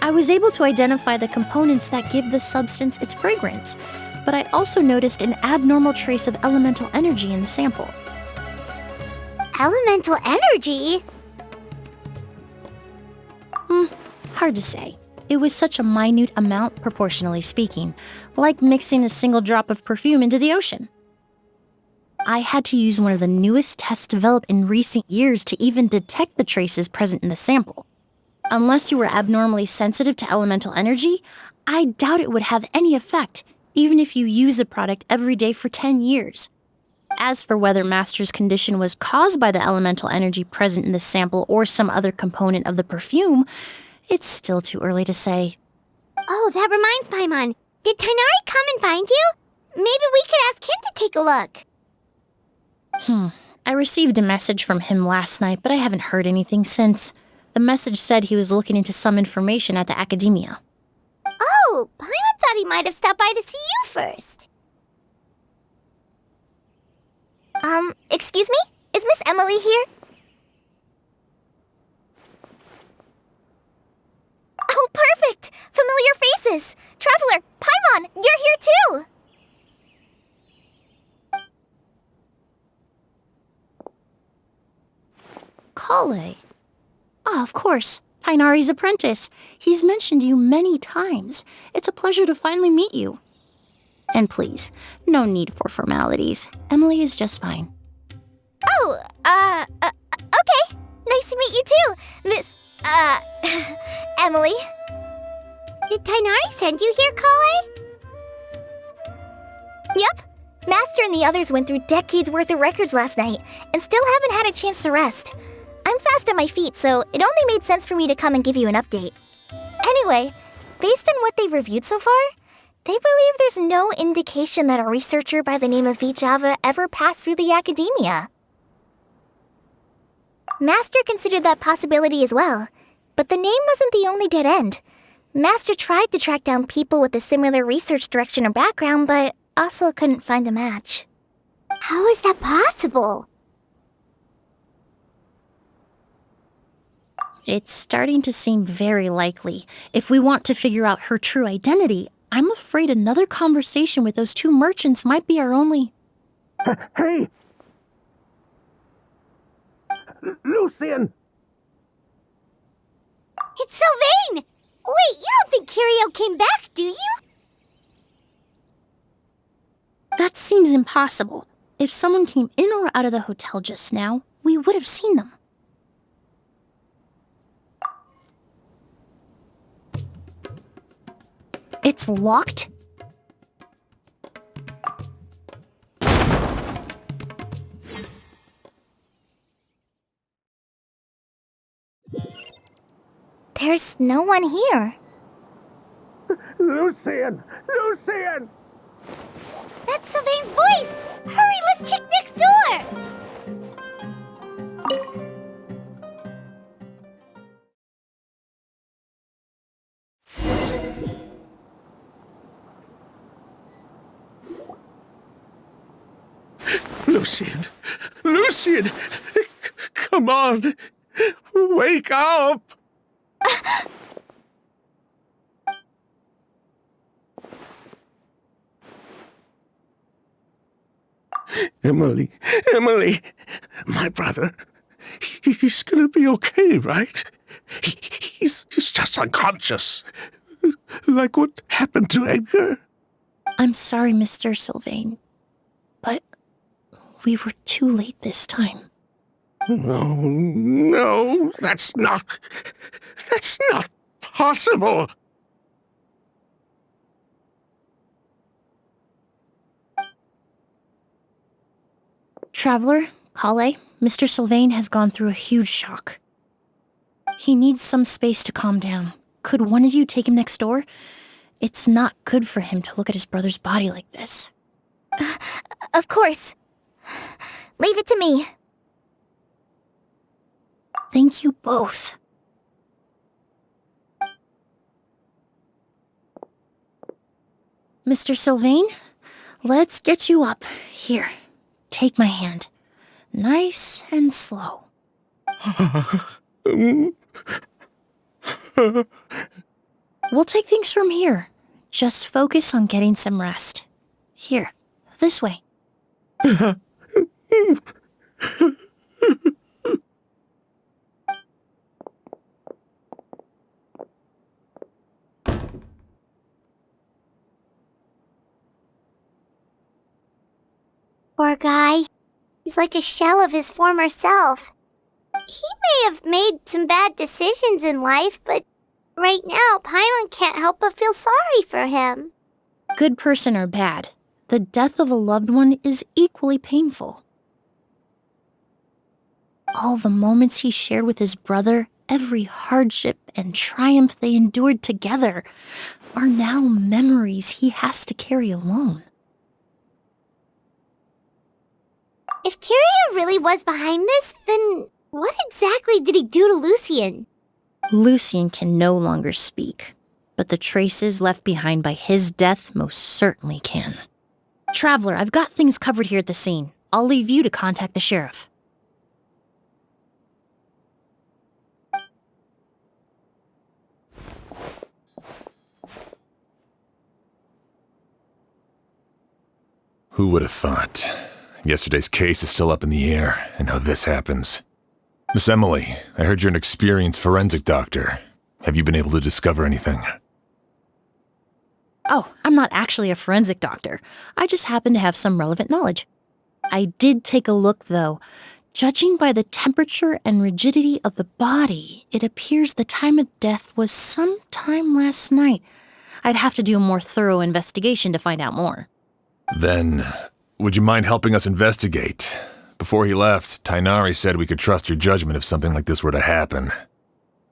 I was able to identify the components that give the substance its fragrance, but I also noticed an abnormal trace of elemental energy in the sample. Elemental energy? Hard to say. It was such a minute amount, proportionally speaking, like mixing a single drop of perfume into the ocean. I had to use one of the newest tests developed in recent years to even detect the traces present in the sample. Unless you were abnormally sensitive to elemental energy, I doubt it would have any effect, even if you use the product every day for 10 years. As for whether Master's condition was caused by the elemental energy present in the sample or some other component of the perfume, it's still too early to say. Oh, that reminds Paimon. Did Tainari come and find you? Maybe we could ask him to take a look. I received a message from him last night, but I haven't heard anything since. The message said he was looking into some information at the academia. Oh, Paimon thought he might have stopped by to see you first. Excuse me? Is Miss Emily here? Oh, perfect! Familiar faces! Traveler, Paimon, you're here too! course. Tainari's apprentice. He's mentioned you many times. It's a pleasure to finally meet you. And please, no need for formalities. Emily is just fine. Oh, okay. Nice to meet you too, Miss, Emily. Did Tainari send you here, Kale? Yep. Master and the others went through decades worth of records last night and still haven't had a chance to rest. I'm fast on my feet, so it only made sense for me to come and give you an update. Anyway, based on what they've reviewed so far, they believe there's no indication that a researcher by the name of Vichava ever passed through the academia. Master considered that possibility as well, but the name wasn't the only dead end. Master tried to track down people with a similar research direction or background, but also couldn't find a match. How is that possible? It's starting to seem very likely. If we want to figure out her true identity, I'm afraid another conversation with those two merchants might be our only... Hey! Lucian! It's Sylvain! Wait, you don't think Kirio came back, do you? That seems impossible. If someone came in or out of the hotel just now, we would have seen them. It's locked? There's no one here. Lucian! Lucian! That's Sylvain's voice! Hurry, let's check next door! Lucian! Lucian! Come on! Wake up! Emily, Emily, my brother, he's gonna be okay, right? He's just unconscious. Like what happened to Edgar? I'm sorry, Mr. Sylvain, but we were too late this time. No, that's not possible. Traveler, Kale, Mr. Sylvain has gone through a huge shock. He needs some space to calm down. Could one of you take him next door? It's not good for him to look at his brother's body like this. Of course. Leave it to me. Thank you both. Mr. Sylvain, let's get you up. Here, take my hand. Nice and slow. We'll take things from here. Just focus on getting some rest. Here, this way. Poor guy. He's like a shell of his former self. He may have made some bad decisions in life, but right now, Paimon can't help but feel sorry for him. Good person or bad, the death of a loved one is equally painful. All the moments he shared with his brother, every hardship and triumph they endured together, are now memories he has to carry alone. If Kirio really was behind this, then what exactly did he do to Lucian? Lucian can no longer speak, but the traces left behind by his death most certainly can. Traveler, I've got things covered here at the scene. I'll leave you to contact the sheriff. Who would have thought? Yesterday's case is still up in the air, and now this happens. Miss Emily, I heard you're an experienced forensic doctor. Have you been able to discover anything? Oh, I'm not actually a forensic doctor. I just happen to have some relevant knowledge. I did take a look, though. Judging by the temperature and rigidity of the body, it appears the time of death was sometime last night. I'd have to do a more thorough investigation to find out more. Then, would you mind helping us investigate? Before he left, Tainari said we could trust your judgment if something like this were to happen.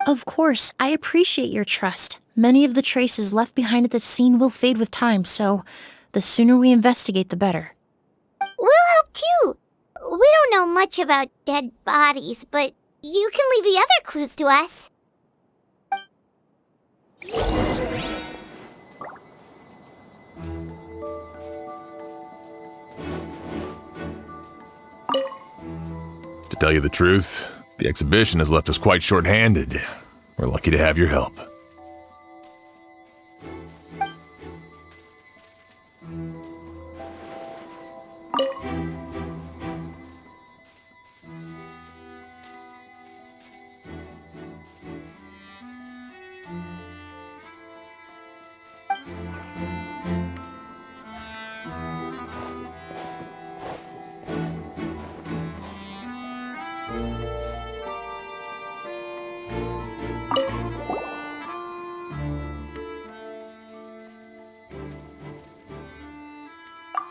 Of course, I appreciate your trust. Many of the traces left behind at the scene will fade with time, so the sooner we investigate, the better. We'll help too. We don't know much about dead bodies, but you can leave the other clues to us. To tell you the truth, the exhibition has left us quite short-handed. We're lucky to have your help.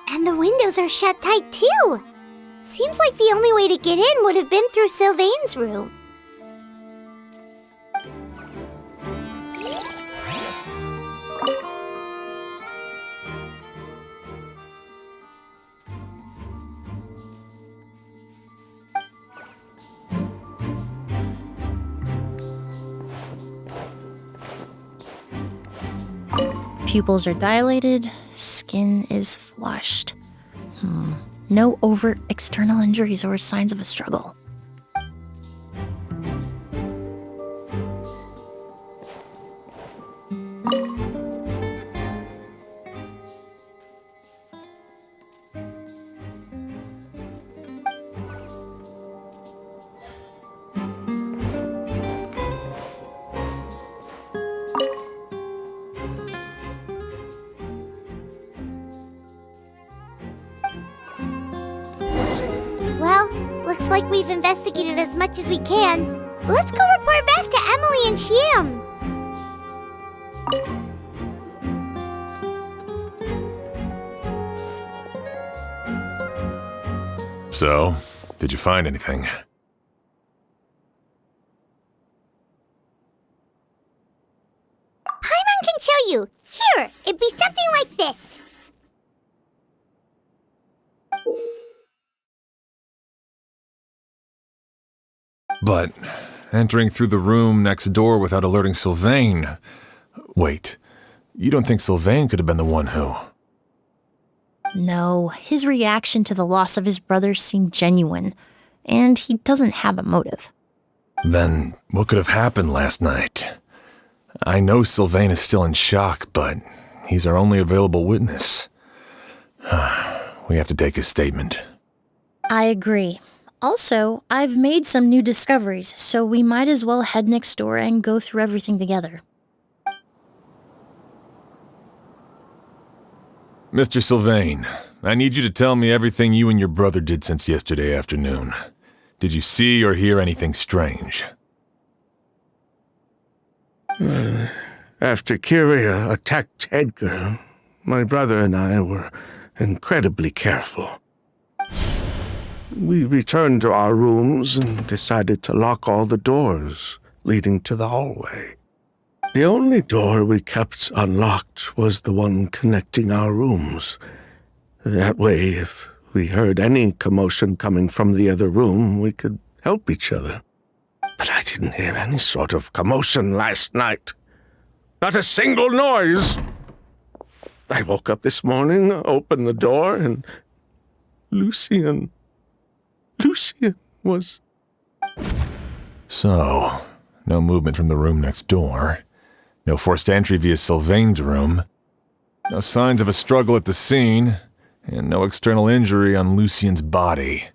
And the windows are shut tight too. Seems like the only way to get in would have been through Sylvain's room. Pupils are dilated, skin is flushed. No overt external injuries or signs of a struggle. Well, looks like we've investigated as much as we can. Let's go report back to Emily and Shiam. So, did you find anything? Paimon can show you. Here, it'd be something like this. But entering through the room next door without alerting Sylvain... Wait, you don't think Sylvain could have been the one who... No, his reaction to the loss of his brother seemed genuine, and he doesn't have a motive. Then what could have happened last night? I know Sylvain is still in shock, but he's our only available witness. We have to take his statement. I agree. Also, I've made some new discoveries, so we might as well head next door and go through everything together. Mr. Sylvain, I need you to tell me everything you and your brother did since yesterday afternoon. Did you see or hear anything strange? After Kyria attacked Edgar, my brother and I were incredibly careful. We returned to our rooms and decided to lock all the doors leading to the hallway. The only door we kept unlocked was the one connecting our rooms. That way, if we heard any commotion coming from the other room, we could help each other. But I didn't hear any sort of commotion last night. Not a single noise. I woke up this morning, opened the door, and Lucien was... So, no movement from the room next door. No forced entry via Sylvain's room. No signs of a struggle at the scene. And no external injury on Lucien's body.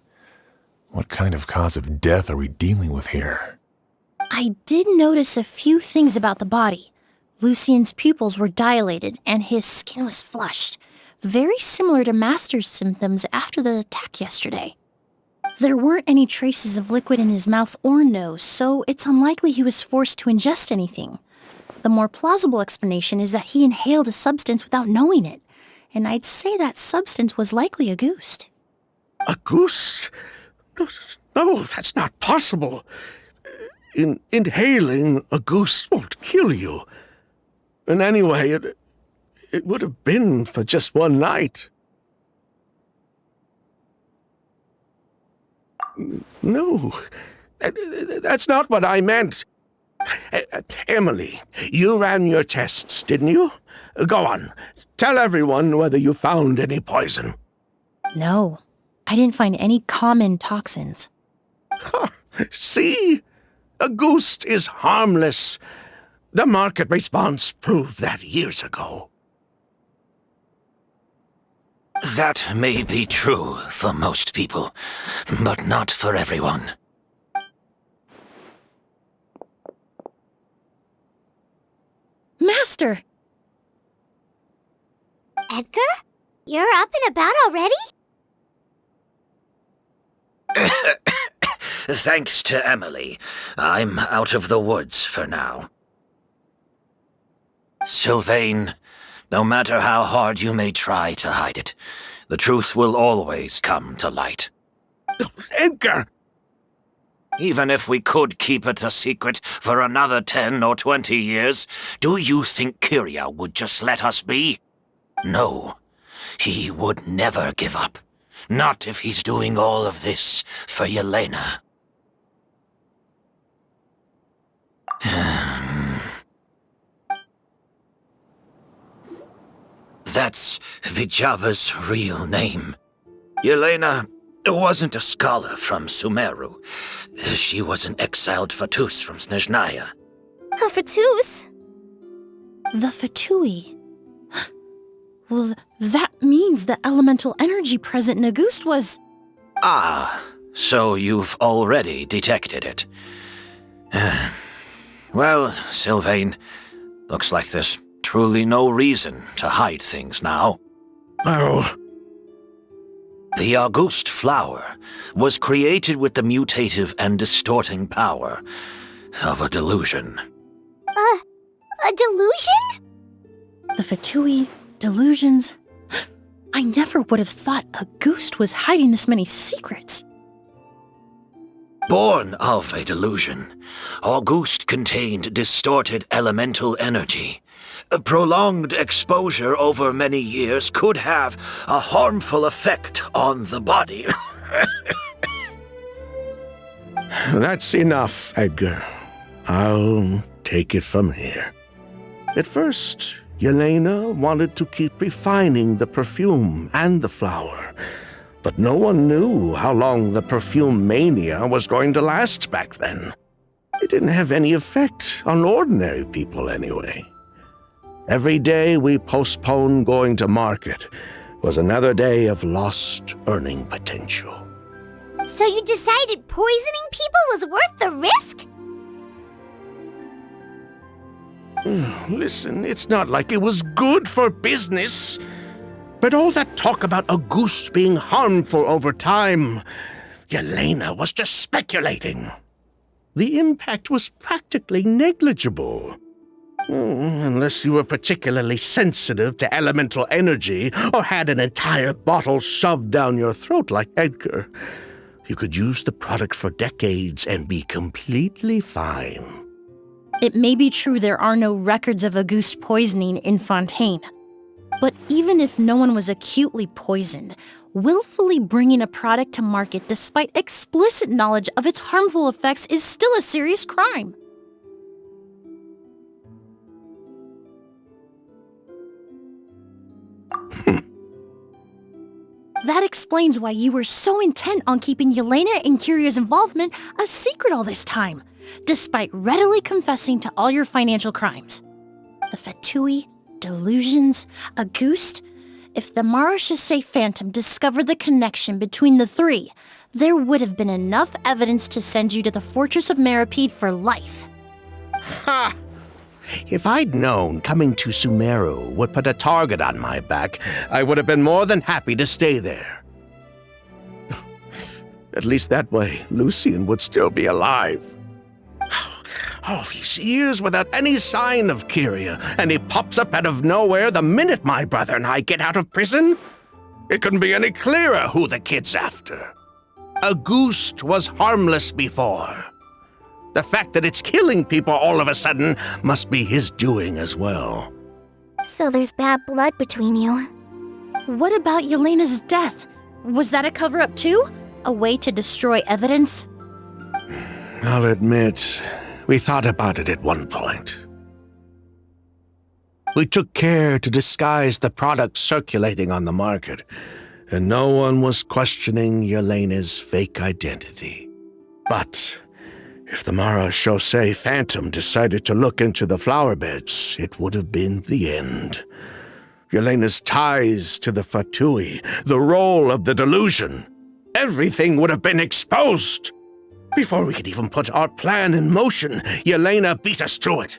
What kind of cause of death are we dealing with here? I did notice a few things about the body. Lucien's pupils were dilated and his skin was flushed, very similar to Master's symptoms after the attack yesterday. There weren't any traces of liquid in his mouth or nose, so it's unlikely he was forced to ingest anything. The more plausible explanation is that he inhaled a substance without knowing it, and I'd say that substance was likely a ghost. A goose? No, that's not possible. Inhaling a goose won't kill you. And anyway, it would have been for just one night. No, that's not what I meant. Emily, you ran your tests, didn't you? Go on, tell everyone whether you found any poison. No, I didn't find any common toxins. See? A ghost is harmless. The market response proved that years ago. That may be true for most people, but not for everyone. Master! Edgar? You're up and about already? Thanks to Emily, I'm out of the woods for now. Sylvain, no matter how hard you may try to hide it, the truth will always come to light. Edgar! Even if we could keep it a secret for another 10 or 20 years, do you think Kyria would just let us be? No, he would never give up. Not if he's doing all of this for Yelena. That's Vijava's real name. Yelena wasn't a scholar from Sumeru. She was an exiled Fatus from Snezhnaya. A Fatus? The Fatui. Well, that means the elemental energy present in Auguste was... Ah, so you've already detected it. Well, Sylvain, looks like there's truly no reason to hide things now. Oh. The Auguste flower was created with the mutative and distorting power of a delusion. A delusion? The Fatui, delusions... I never would have thought Auguste was hiding this many secrets. Born of a delusion, Auguste contained distorted elemental energy. A prolonged exposure over many years could have a harmful effect on the body. That's enough, Edgar. I'll take it from here. At first, Yelena wanted to keep refining the perfume and the flower, but no one knew how long the perfume mania was going to last back then. It didn't have any effect on ordinary people anyway. Every day we postponed going to market was another day of lost earning potential. So you decided poisoning people was worth the risk? Listen, it's not like it was good for business. But all that talk about Auguste being harmful over time, Yelena was just speculating. The impact was practically negligible. Unless you were particularly sensitive to elemental energy or had an entire bottle shoved down your throat like Edgar. You could use the product for decades and be completely fine. It may be true there are no records of Auguste poisoning in Fontaine. But even if no one was acutely poisoned, willfully bringing a product to market despite explicit knowledge of its harmful effects is still a serious crime. That explains why you were so intent on keeping Yelena and Kyria's involvement a secret all this time, despite readily confessing to all your financial crimes. The Fatui, delusions, Auguste. If the Marechaussee Phantom discovered the connection between the three, there would have been enough evidence to send you to the Fortress of Meropide for life. Ha! If I'd known coming to Sumeru would put a target on my back, I would have been more than happy to stay there. At least that way, Lucian would still be alive. All these years without any sign of Kyria, and he pops up out of nowhere the minute my brother and I get out of prison? It couldn't be any clearer who the kid's after. Auguste was harmless before. The fact that it's killing people all of a sudden must be his doing as well. So there's bad blood between you. What about Yelena's death? Was that a cover-up too? A way to destroy evidence? I'll admit, we thought about it at one point. We took care to disguise the products circulating on the market, and no one was questioning Yelena's fake identity. But if the Marechaussee Phantom decided to look into the flower beds, it would have been the end. Yelena's ties to the Fatui, the role of the delusion, everything would have been exposed. Before we could even put our plan in motion, Yelena beat us to it.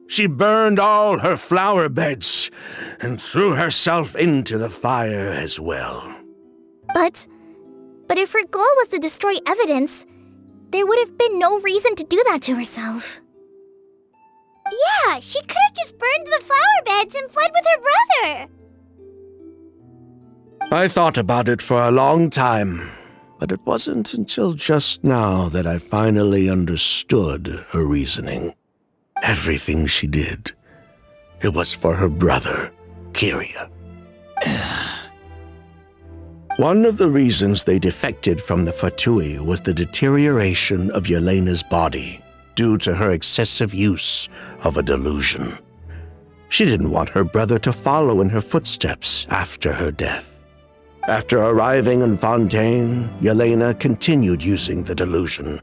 She burned all her flower beds and threw herself into the fire as well. But if her goal was to destroy evidence, there would have been no reason to do that to herself. Yeah, she could have just burned the flower beds and fled with her brother. I thought about it for a long time, but it wasn't until just now that I finally understood her reasoning. Everything she did, it was for her brother, Kyria. One of the reasons they defected from the Fatui was the deterioration of Yelena's body due to her excessive use of a delusion. She didn't want her brother to follow in her footsteps after her death. After arriving in Fontaine, Yelena continued using the delusion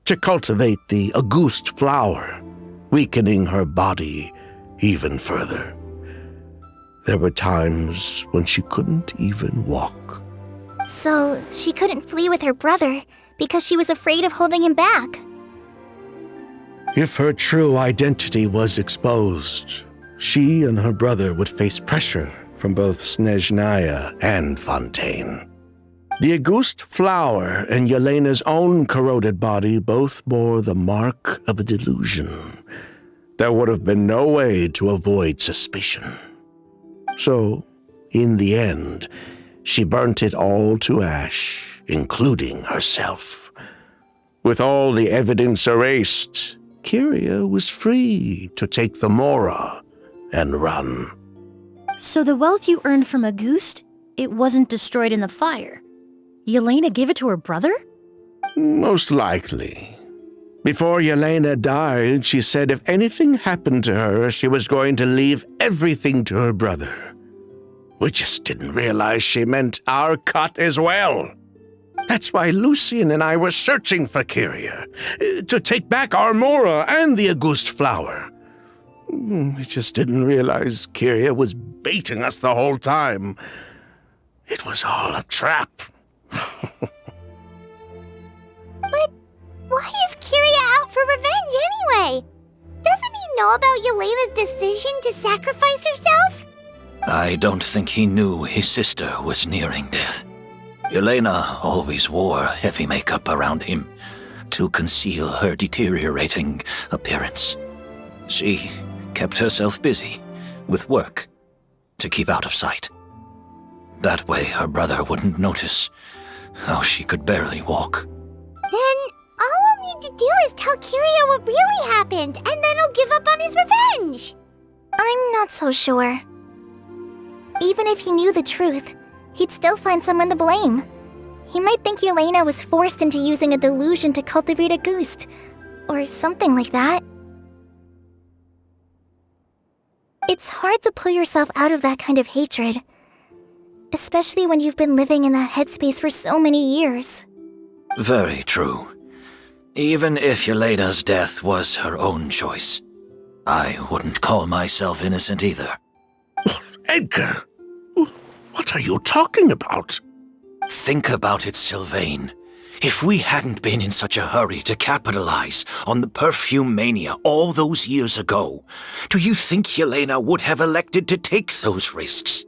to cultivate the Auguste flower, weakening her body even further. There were times when she couldn't even walk. So she couldn't flee with her brother because she was afraid of holding him back. If her true identity was exposed, she and her brother would face pressure from both Snezhnaya and Fontaine. The Auguste flower and Yelena's own corroded body both bore the mark of a delusion. There would have been no way to avoid suspicion. So, in the end, she burnt it all to ash, including herself. With all the evidence erased, Kyria was free to take the Mora and run. So the wealth you earned from Auguste, it wasn't destroyed in the fire. Yelena gave it to her brother? Most likely. Before Yelena died, she said if anything happened to her, she was going to leave everything to her brother. We just didn't realize she meant our cut as well. That's why Lucian and I were searching for Kyria, to take back our Mora and the Auguste flower. We just didn't realize Kyria was baiting us the whole time. It was all a trap. But why is Kyria out for revenge anyway? Doesn't he know about Yelena's decision to sacrifice herself? I don't think he knew his sister was nearing death. Yelena always wore heavy makeup around him to conceal her deteriorating appearance. She kept herself busy with work to keep out of sight. That way her brother wouldn't notice how she could barely walk. Then all we'll need to do is tell Kyria what really happened, and then he'll give up on his revenge. I'm not so sure. Even if he knew the truth, he'd still find someone to blame. He might think Yelena was forced into using a delusion to cultivate a Auguste, or something like that. It's hard to pull yourself out of that kind of hatred, especially when you've been living in that headspace for so many years. Very true. Even if Yelena's death was her own choice, I wouldn't call myself innocent either. Edgar, what are you talking about? Think about it, Sylvain. If we hadn't been in such a hurry to capitalize on the perfume mania all those years ago, do you think Yelena would have elected to take those risks?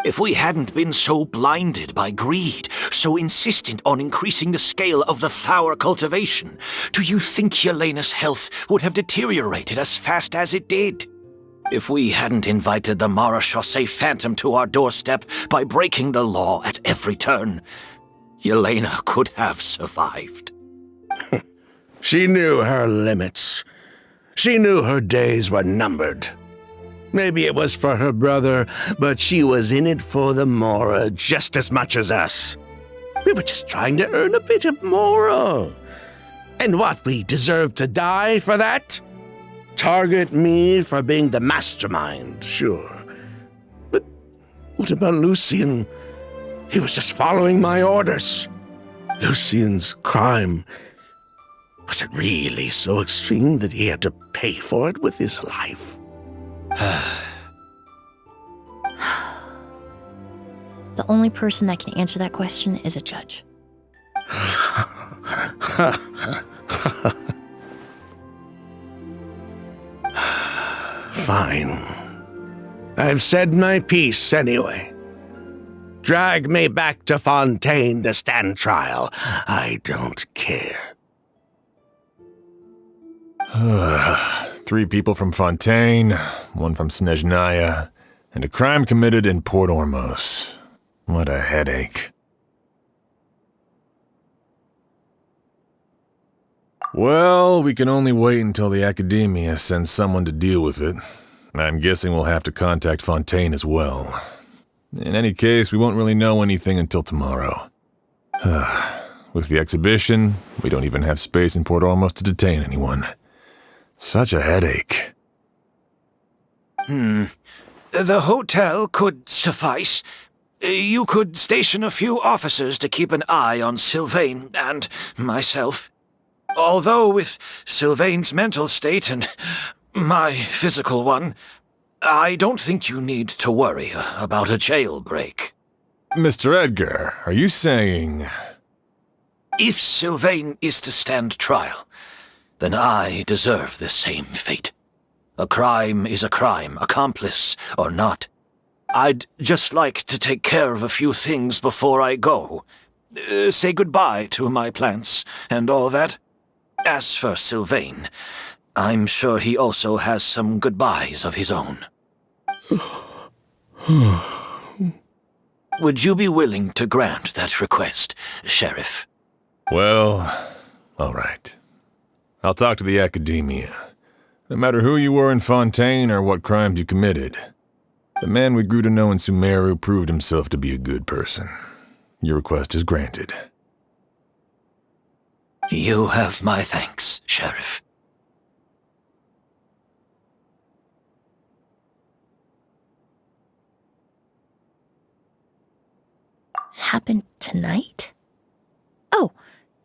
If we hadn't been so blinded by greed, so insistent on increasing the scale of the flower cultivation, do you think Yelena's health would have deteriorated as fast as it did? If we hadn't invited the Marechaussee Phantom to our doorstep by breaking the law at every turn, Yelena could have survived. She knew her limits. She knew her days were numbered. Maybe it was for her brother, but she was in it for the Mora just as much as us. We were just trying to earn a bit of Mora. And what, we deserve to die for that? Target me for being the mastermind, sure. But what about Lucien? He was just following my orders. Lucien's crime, was it really so extreme that he had to pay for it with his life? The only person that can answer that question is a judge. Fine. I've said my piece anyway. Drag me back to Fontaine to stand trial. I don't care. 3 people from Fontaine, 1 from Snezhnaya, and a crime committed in Port Ormos. What a headache. Well, we can only wait until the Academia sends someone to deal with it. I'm guessing we'll have to contact Fontaine as well. In any case, we won't really know anything until tomorrow. With the exhibition, we don't even have space in Port Ormos to detain anyone. Such a headache. The hotel could suffice. You could station a few officers to keep an eye on Sylvain and myself. Although with Sylvain's mental state and my physical one, I don't think you need to worry about a jailbreak. Mr. Edgar, are you saying... If Sylvain is to stand trial, then I deserve the same fate. A crime is a crime, accomplice or not. I'd just like to take care of a few things before I go. Say goodbye to my plants and all that. As for Sylvain, I'm sure he also has some goodbyes of his own. Would you be willing to grant that request, Sheriff? Well, all right. I'll talk to the Academia. No matter who you were in Fontaine or what crimes you committed, the man we grew to know in Sumeru proved himself to be a good person. Your request is granted. You have my thanks, Sheriff. Happened tonight? Oh,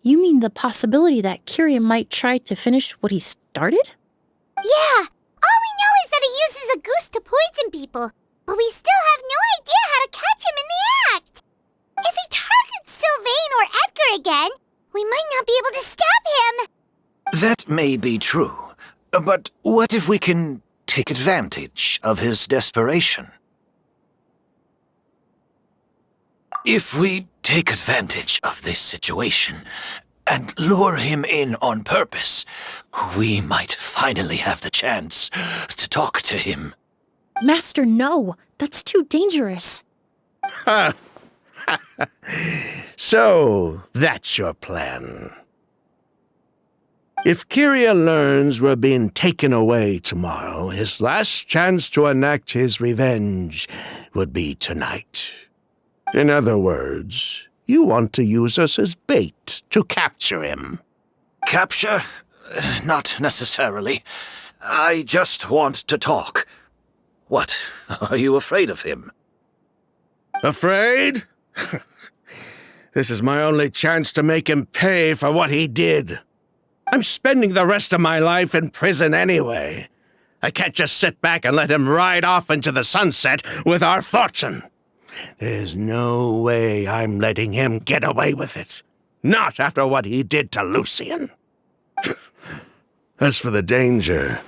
you mean the possibility that Kiria might try to finish what he started? Yeah, all we know is that he uses a goose to poison people, but we still have no idea how to catch him in the act. If he targets Sylvain or Edgar again, we might not be able to stop him. That may be true, but what if we can take advantage of his desperation? If we take advantage of this situation and lure him in on purpose, we might finally have the chance to talk to him. Master, no. That's too dangerous. So, that's your plan. If Kiria learns we're being taken away tomorrow, his last chance to enact his revenge would be tonight. In other words, you want to use us as bait to capture him. Capture? Not necessarily. I just want to talk. What? Are you afraid of him? Afraid? This is my only chance to make him pay for what he did. I'm spending the rest of my life in prison anyway. I can't just sit back and let him ride off into the sunset with our fortune. There's no way I'm letting him get away with it. Not after what he did to Lucian. As for the danger,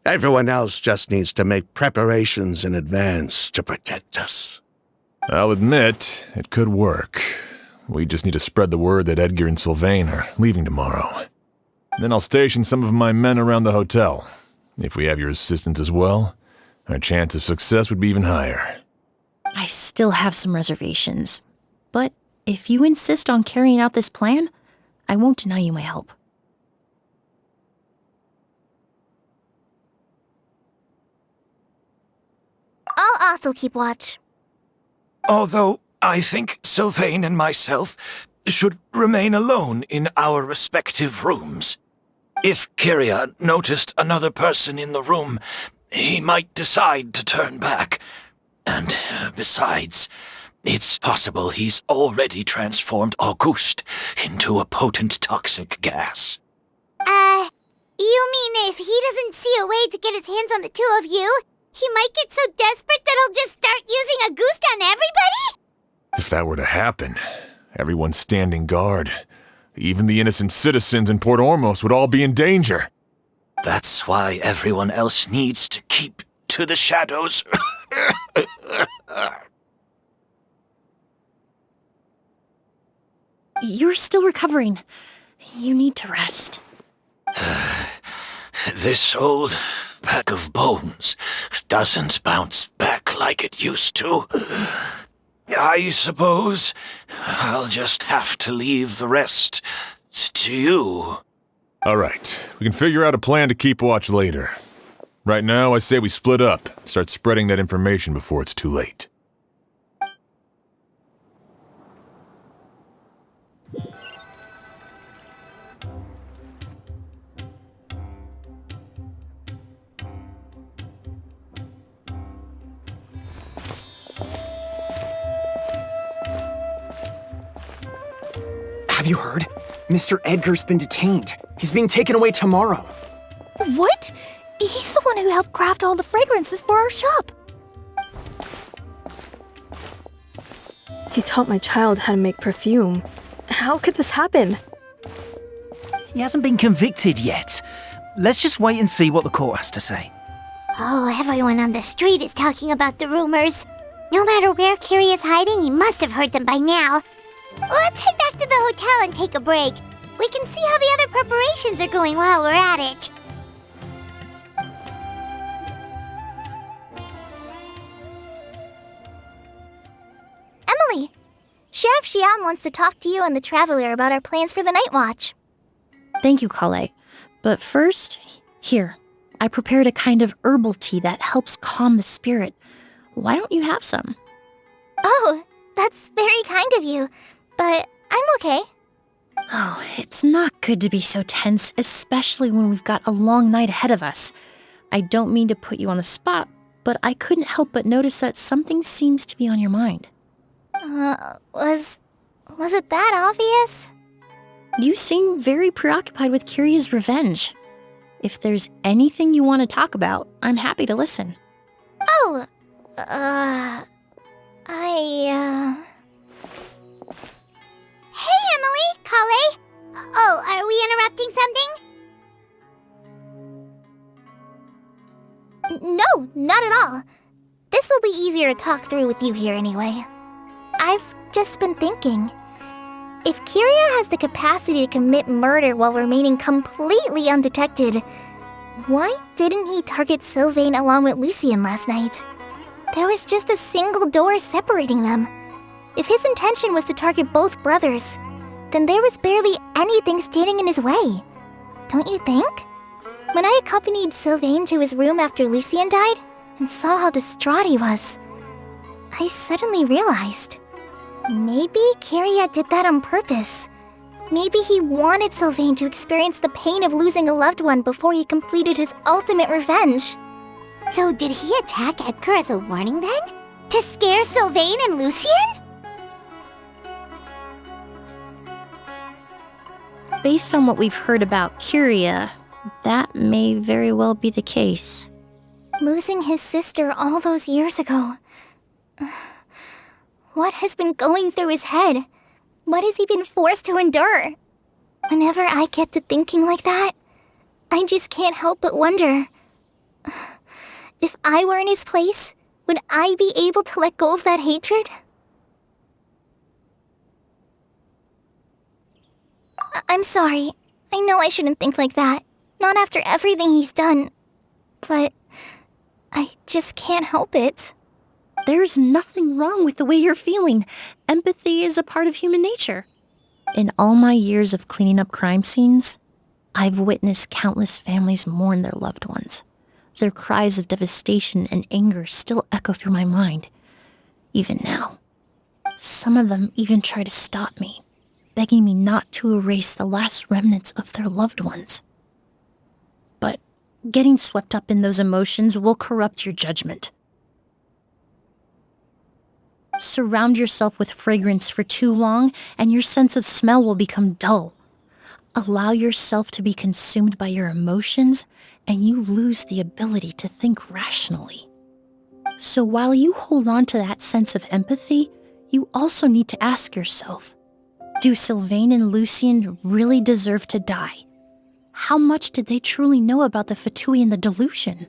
everyone else just needs to make preparations in advance to protect us. I'll admit, it could work. We just need to spread the word that Edgar and Sylvain are leaving tomorrow. Then I'll station some of my men around the hotel. If we have your assistance as well, our chance of success would be even higher. I still have some reservations, but if you insist on carrying out this plan, I won't deny you my help. I'll also keep watch. Although I think Sylvain and myself should remain alone in our respective rooms. If Kyria noticed another person in the room, he might decide to turn back. And besides, it's possible he's already transformed Auguste into a potent toxic gas. You mean if he doesn't see a way to get his hands on the two of you, he might get so desperate that he'll just start using Auguste on everybody? If that were to happen, everyone standing guard, even the innocent citizens in Port Ormos would all be in danger. That's why everyone else needs to keep to the shadows. You're still recovering. You need to rest. This old bag of bones doesn't bounce back like it used to. I suppose I'll just have to leave the rest to you. All right, we can figure out a plan to keep watch later. Right now, I say we split up, start spreading that information before it's too late. Have you heard? Mr. Edgar's been detained. He's being taken away tomorrow. What? He's the one who helped craft all the fragrances for our shop. He taught my child how to make perfume. How could this happen? He hasn't been convicted yet. Let's just wait and see what the court has to say. Oh, everyone on the street is talking about the rumors. No matter where Kyria is hiding, he must have heard them by now. Let's head back to the hotel and take a break. We can see how the other preparations are going while we're at it. Emily, Sheriff Xian wants to talk to you and the Traveler about our plans for the night watch. Thank you, Kale. But first, here, I prepared a kind of herbal tea that helps calm the spirit. Why don't you have some? Oh, that's very kind of you, but I'm okay. Oh, it's not good to be so tense, especially when we've got a long night ahead of us. I don't mean to put you on the spot, but I couldn't help but notice that something seems to be on your mind. Was it that obvious? You seem very preoccupied with Kyria's revenge. If there's anything you want to talk about, I'm happy to listen. Oh, Hey, Emily, Kale. Oh, are we interrupting something? No, not at all. This will be easier to talk through with you here anyway. I've just been thinking. If Kyria has the capacity to commit murder while remaining completely undetected, why didn't he target Sylvain along with Lucian last night? There was just a single door separating them. If his intention was to target both brothers, then there was barely anything standing in his way. Don't you think? When I accompanied Sylvain to his room after Lucian died and saw how distraught he was, I suddenly realized. Maybe Kyria did that on purpose. Maybe he wanted Sylvain to experience the pain of losing a loved one before he completed his ultimate revenge. So did he attack Edgar as a warning then? To scare Sylvain and Lucian? Based on what we've heard about Kyria, that may very well be the case. Losing his sister all those years ago. What has been going through his head? What has he been forced to endure? Whenever I get to thinking like that, I just can't help but wonder. If I were in his place, would I be able to let go of that hatred? I'm sorry. I know I shouldn't think like that. Not after everything he's done. But I just can't help it. There's nothing wrong with the way you're feeling. Empathy is a part of human nature. In all my years of cleaning up crime scenes, I've witnessed countless families mourn their loved ones. Their cries of devastation and anger still echo through my mind, even now. Some of them even try to stop me, begging me not to erase the last remnants of their loved ones. But getting swept up in those emotions will corrupt your judgment. Surround yourself with fragrance for too long, and your sense of smell will become dull. Allow yourself to be consumed by your emotions, and you lose the ability to think rationally. So while you hold on to that sense of empathy, you also need to ask yourself, do Sylvain and Lucien really deserve to die? How much did they truly know about the Fatui and the delusion?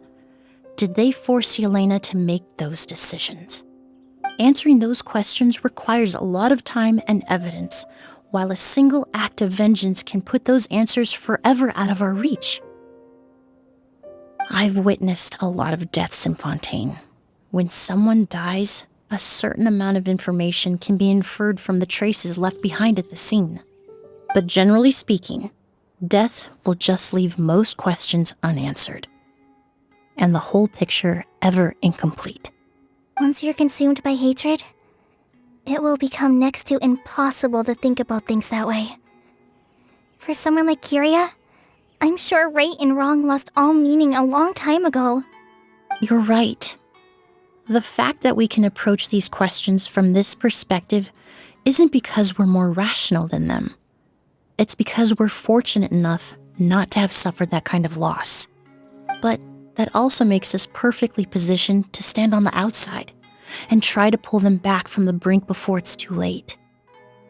Did they force Yelena to make those decisions? Answering those questions requires a lot of time and evidence, while a single act of vengeance can put those answers forever out of our reach. I've witnessed a lot of deaths in Fontaine. When someone dies, a certain amount of information can be inferred from the traces left behind at the scene. But generally speaking, death will just leave most questions unanswered, and the whole picture ever incomplete. Once you're consumed by hatred, it will become next to impossible to think about things that way. For someone like Kyria, I'm sure right and wrong lost all meaning a long time ago. You're right. The fact that we can approach these questions from this perspective isn't because we're more rational than them. It's because we're fortunate enough not to have suffered that kind of loss. But that also makes us perfectly positioned to stand on the outside and try to pull them back from the brink before it's too late.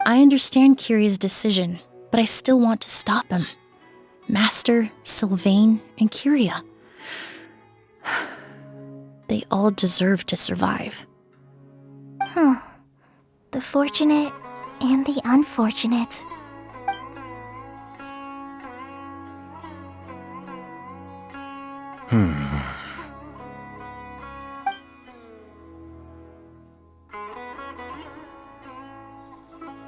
I understand Kyria's decision, but I still want to stop him. Master, Sylvain, and Kyria. They all deserve to survive. The fortunate and the unfortunate.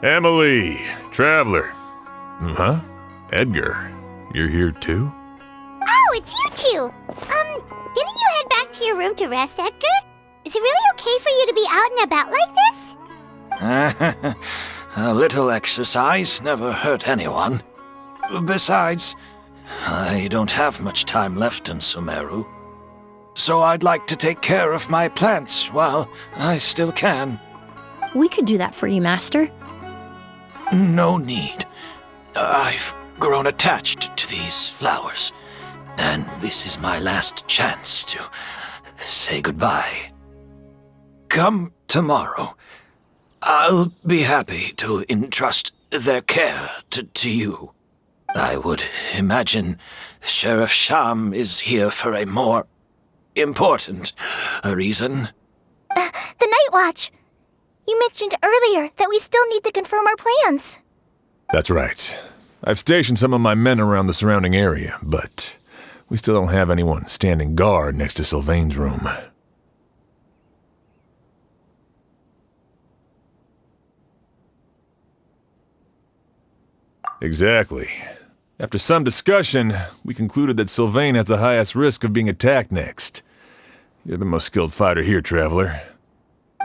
Emily, Traveler. Huh? Edgar, you're here too? Oh, it's you two! Didn't you head back to your room to rest, Edgar? Is it really okay for you to be out and about like this? A little exercise never hurt anyone. Besides, I don't have much time left in Sumeru. So I'd like to take care of my plants while I still can. We could do that for you, Master. No need. I've grown attached to these flowers, and this is my last chance to say goodbye. Come tomorrow. I'll be happy to entrust their care to you. I would imagine Sheriff Sham is here for a more important reason. The Night Watch! You mentioned earlier that we still need to confirm our plans. That's right. I've stationed some of my men around the surrounding area, but we still don't have anyone standing guard next to Sylvain's room. Exactly. After some discussion, we concluded that Sylvain has the highest risk of being attacked next. You're the most skilled fighter here, Traveler.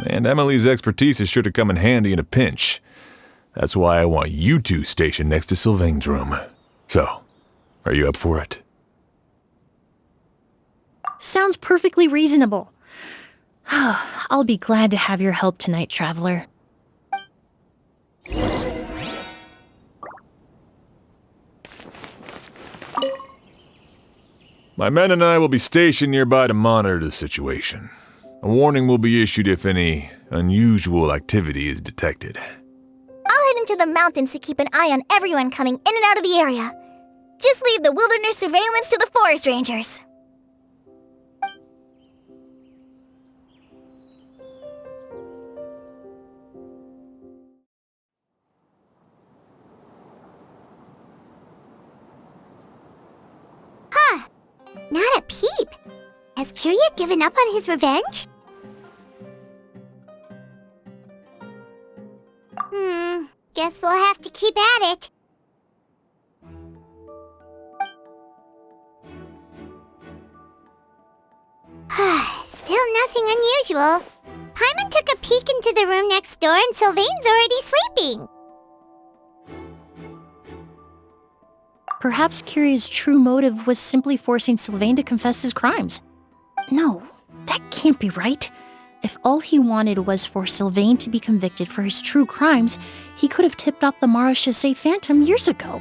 And Emily's expertise is sure to come in handy in a pinch. That's why I want you two stationed next to Sylvain's room. So, are you up for it? Sounds perfectly reasonable. I'll be glad to have your help tonight, Traveler. My men and I will be stationed nearby to monitor the situation. A warning will be issued if any unusual activity is detected. I'll head into the mountains to keep an eye on everyone coming in and out of the area. Just leave the wilderness surveillance to the forest rangers. Huh. Not a peep. Has Kiria given up on his revenge? Guess we'll have to keep at it. Still nothing unusual. Paimon took a peek into the room next door and Sylvain's already sleeping. Perhaps Kiria's true motive was simply forcing Sylvain to confess his crimes. No, that can't be right. If all he wanted was for Sylvain to be convicted for his true crimes, he could have tipped off the Marechaussee Phantom years ago.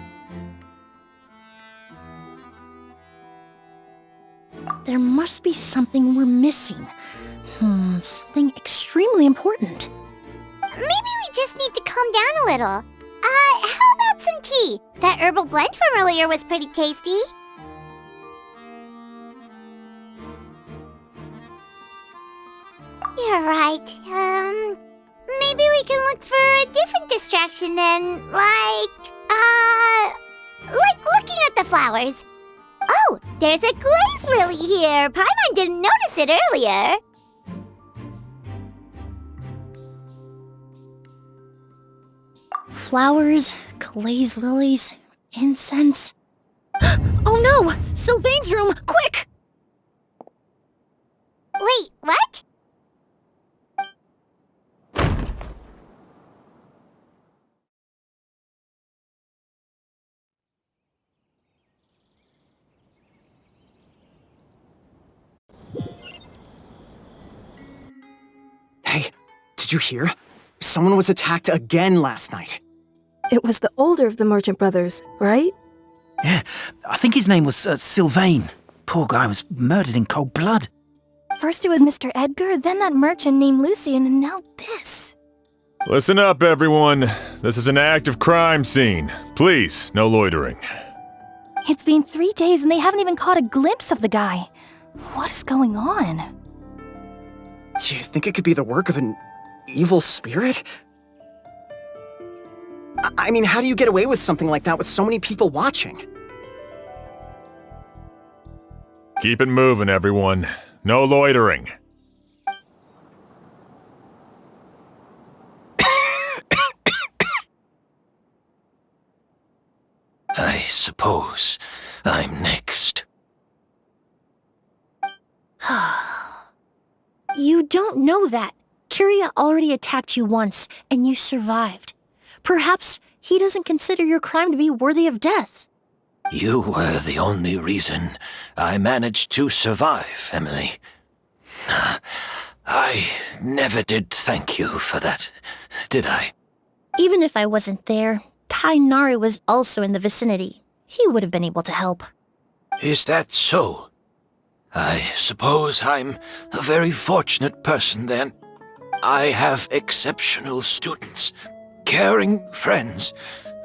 There must be something we're missing. Something extremely important. Maybe we just need to calm down a little. How about some tea? That herbal blend from earlier was pretty tasty. You're right. Maybe we can look for a different distraction then, like looking at the flowers. Oh, there's a glaze lily here. Paimon didn't notice it earlier. Flowers, glaze lilies, incense. Oh no! Sylvain's room! Quick! Wait, what? Hey, did you hear? Someone was attacked again last night. It was the older of the merchant brothers, right? Yeah, I think his name was Sylvain. Poor guy was murdered in cold blood. First it was Mr. Edgar, then that merchant named Lucian, and now this. Listen up, everyone. This is an active crime scene. Please, no loitering. It's been 3 days and they haven't even caught a glimpse of the guy. What is going on? Do you think it could be the work of an evil spirit? I mean, how do you get away with something like that with so many people watching? Keep it moving, everyone. No loitering. I suppose I'm next. You don't know that. Kiria already attacked you once, and you survived. Perhaps he doesn't consider your crime to be worthy of death. You were the only reason I managed to survive, Emily. I never did thank you for that, did I? Even if I wasn't there, Tainari was also in the vicinity. He would have been able to help. Is that so? I suppose I'm a very fortunate person then. I have exceptional students, caring friends,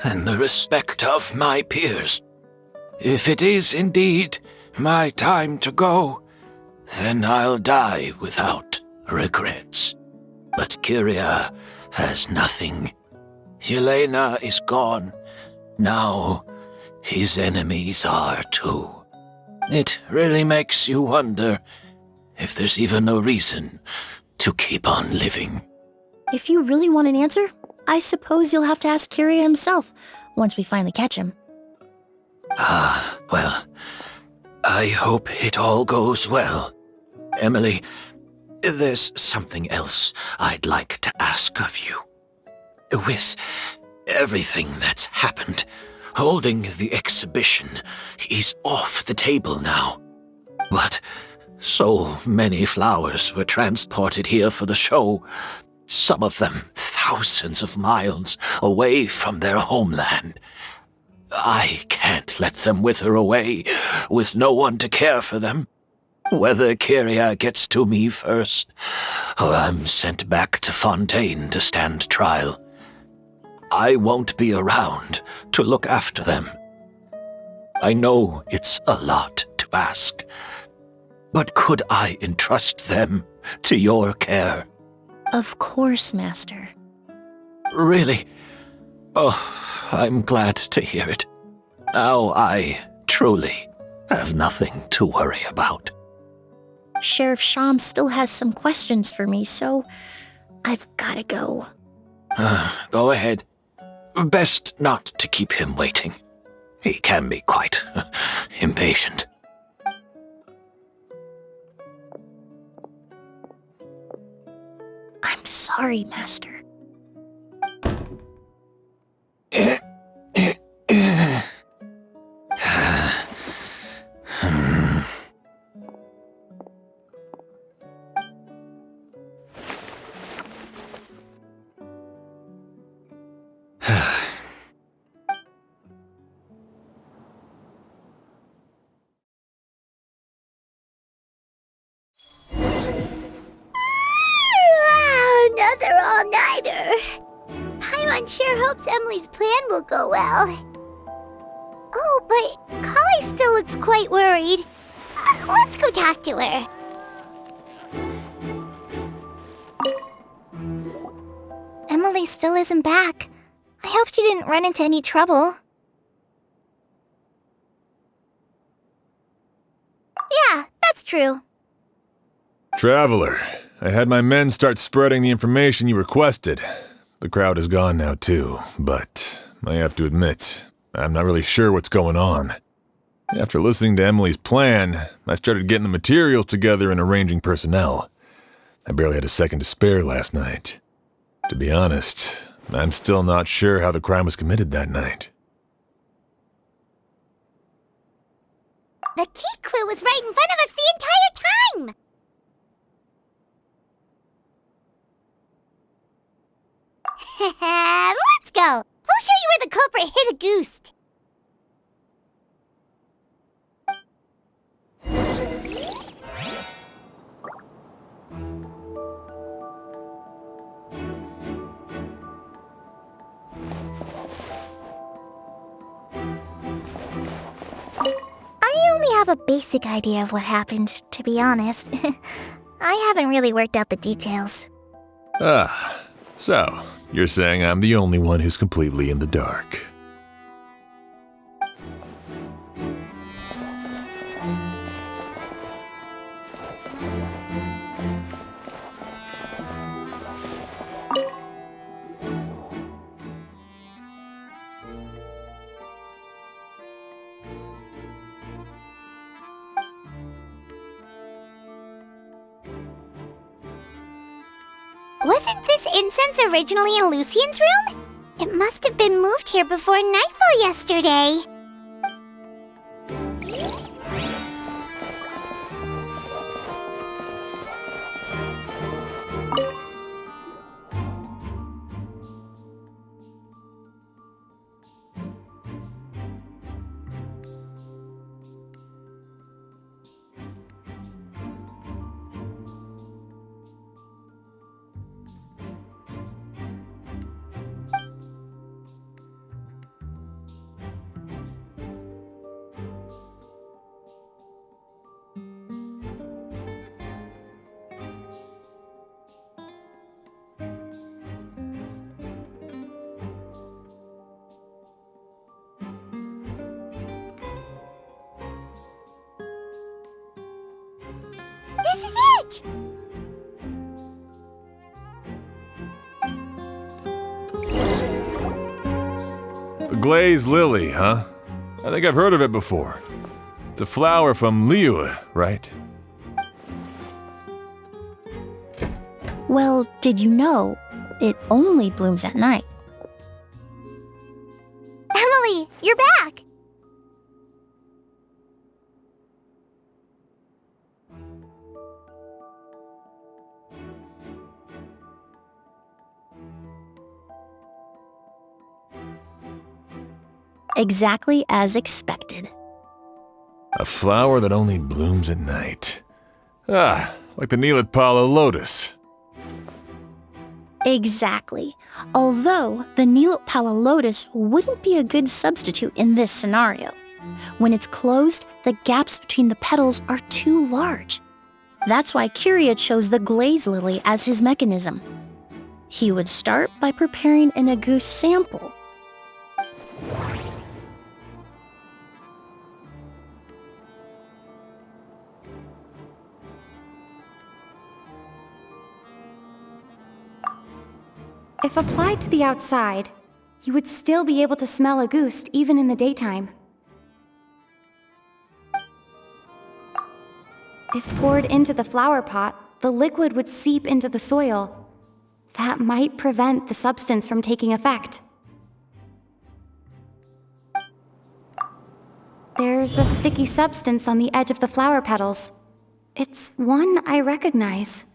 and the respect of my peers. If it is indeed my time to go, then I'll die without regrets. But Kiria has nothing. Yelena is gone. Now his enemies are too. It really makes you wonder if there's even a reason to keep on living. If you really want an answer, I suppose you'll have to ask Kiria himself, once we finally catch him. Well, I hope it all goes well. Emily, there's something else I'd like to ask of you. With everything that's happened, holding the exhibition is off the table now. But so many flowers were transported here for the show, some of them thousands of miles away from their homeland. I can't let them wither away with no one to care for them. Whether Kyria gets to me first, or I'm sent back to Fontaine to stand trial, I won't be around to look after them. I know it's a lot to ask, but could I entrust them to your care? Of course, Master. Really? Oh, I'm glad to hear it. Now I truly have nothing to worry about. Sheriff Sham still has some questions for me, so I've gotta go. Go ahead. Best not to keep him waiting. He can be quite impatient. I'm sorry, Master. Another all-nighter. Paimon sure hopes Emily's plan will go well. Oh, but Kali still looks quite worried. Let's go talk to her. Emily still isn't back. I hope she didn't run into any trouble. Yeah, that's true. Traveler, I had my men start spreading the information you requested. The crowd is gone now too, but I have to admit, I'm not really sure what's going on. After listening to Emily's plan, I started getting the materials together and arranging personnel. I barely had a second to spare last night. To be honest, I'm still not sure how the crime was committed that night. The key clue was right in front of us the entire time! Let's go! We'll show you where the culprit hid a goose. I only have a basic idea of what happened, to be honest. I haven't really worked out the details. Ah, so you're saying I'm the only one who's completely in the dark. Wasn't this incense originally in Lucien's room? It must have been moved here before nightfall yesterday. This is it! The glazed lily, huh? I think I've heard of it before. It's a flower from Liyue, right? Well, did you know it only blooms at night? Emily, you're back! Exactly as expected. A flower that only blooms at night. Ah, like the Neelitpala lotus. Exactly. Although the Neelitpala lotus wouldn't be a good substitute in this scenario. When it's closed, the gaps between the petals are too large. That's why Kyria chose the glaze lily as his mechanism. He would start by preparing an Auguste sample. If applied to the outside, you would still be able to smell Auguste even in the daytime. If poured into the flower pot, the liquid would seep into the soil. That might prevent the substance from taking effect. There's a sticky substance on the edge of the flower petals. It's one I recognize.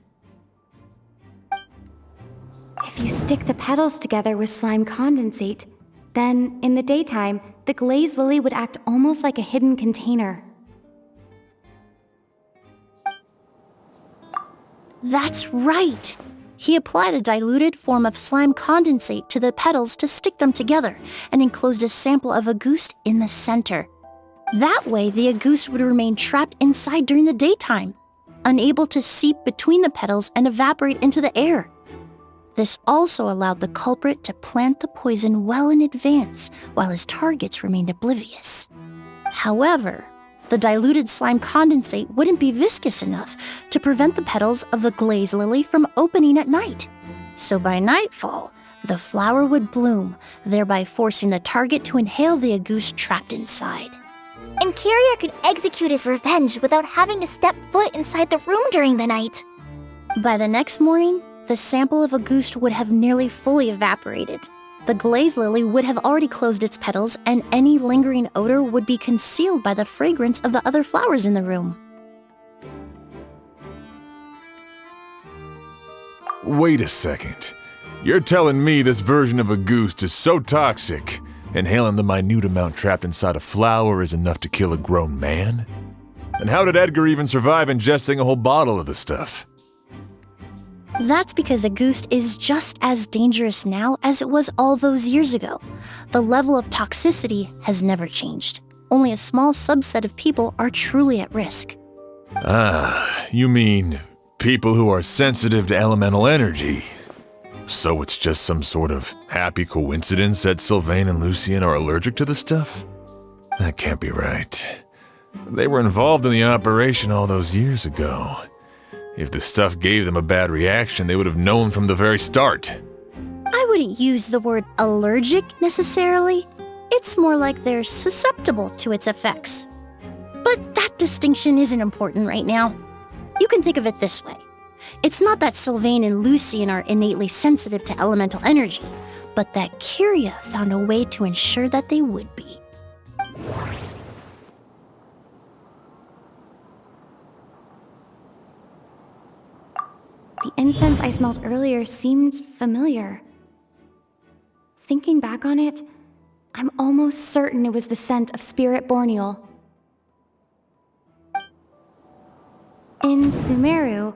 If you stick the petals together with slime condensate, then in the daytime, the glaze lily would act almost like a hidden container. That's right! He applied a diluted form of slime condensate to the petals to stick them together and enclosed a sample of Auguste in the center. That way, the Auguste would remain trapped inside during the daytime, unable to seep between the petals and evaporate into the air. This also allowed the culprit to plant the poison well in advance while his targets remained oblivious. However, the diluted slime condensate wouldn't be viscous enough to prevent the petals of the glaze lily from opening at night. So by nightfall, the flower would bloom, thereby forcing the target to inhale the Auguste trapped inside. And Kyria could execute his revenge without having to step foot inside the room during the night. By the next morning, the sample of Auguste would have nearly fully evaporated. The glaze lily would have already closed its petals, and any lingering odor would be concealed by the fragrance of the other flowers in the room. Wait a second. You're telling me this version of Auguste is so toxic, inhaling the minute amount trapped inside a flower is enough to kill a grown man? And how did Edgar even survive ingesting a whole bottle of the stuff? That's because Auguste is just as dangerous now as it was all those years ago. The level of toxicity has never changed. Only a small subset of people are truly at risk. Ah, you mean people who are sensitive to elemental energy. So it's just some sort of happy coincidence that Sylvain and Lucien are allergic to the stuff? That can't be right. They were involved in the operation all those years ago. If the stuff gave them a bad reaction, they would have known from the very start. I wouldn't use the word allergic necessarily. It's more like they're susceptible to its effects. But that distinction isn't important right now. You can think of it this way. It's not that Sylvain and Lucien are innately sensitive to elemental energy, but that Kyria found a way to ensure that they would be. The incense I smelled earlier seemed familiar. Thinking back on it, I'm almost certain it was the scent of spirit borneal. In Sumeru,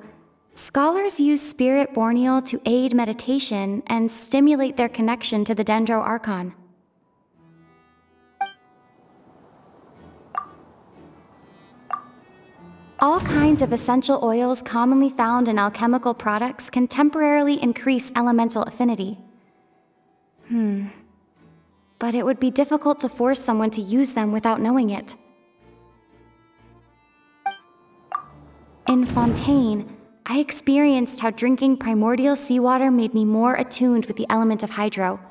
scholars use spirit borneal to aid meditation and stimulate their connection to the Dendro Archon. All kinds of essential oils commonly found in alchemical products can temporarily increase elemental affinity. But it would be difficult to force someone to use them without knowing it. In Fontaine, I experienced how drinking primordial seawater made me more attuned with the element of hydro.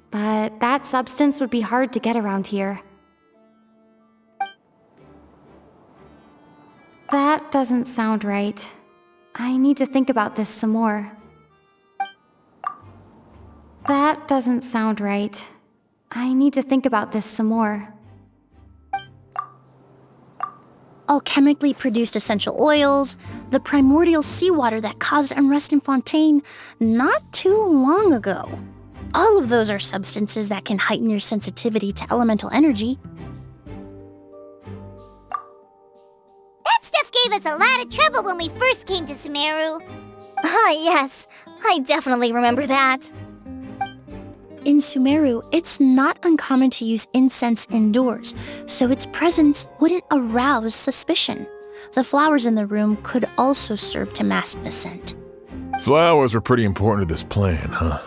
But that substance would be hard to get around here. That doesn't sound right. I need to think about this some more. That doesn't sound right. I need to think about this some more. Alchemically produced essential oils, the primordial seawater that caused unrest in Fontaine not too long ago. All of those are substances that can heighten your sensitivity to elemental energy. That stuff gave us a lot of trouble when we first came to Sumeru. Ah, yes. I definitely remember that. In Sumeru, it's not uncommon to use incense indoors, so its presence wouldn't arouse suspicion. The flowers in the room could also serve to mask the scent. Flowers are pretty important to this plan, huh?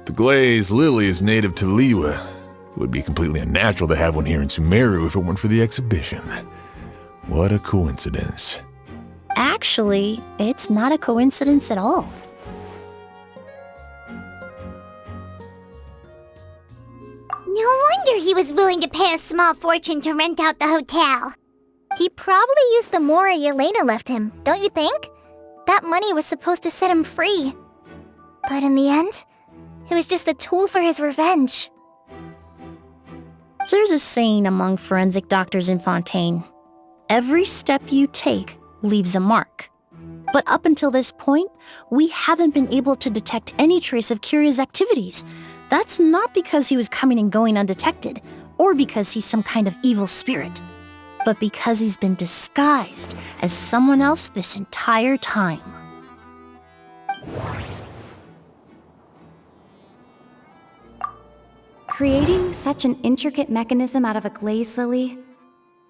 The glazed lily is native to Liyue. It would be completely unnatural to have one here in Sumeru if it weren't for the exhibition. What a coincidence. Actually, it's not a coincidence at all. No wonder he was willing to pay a small fortune to rent out the hotel. He probably used the Mora Yelena left him, don't you think? That money was supposed to set him free. But in the end, it was just a tool for his revenge. There's a saying among forensic doctors in Fontaine. Every step you take leaves a mark. But up until this point, we haven't been able to detect any trace of Kiria's activities. That's not because he was coming and going undetected, or because he's some kind of evil spirit, but because he's been disguised as someone else this entire time. Creating such an intricate mechanism out of a glaze lily,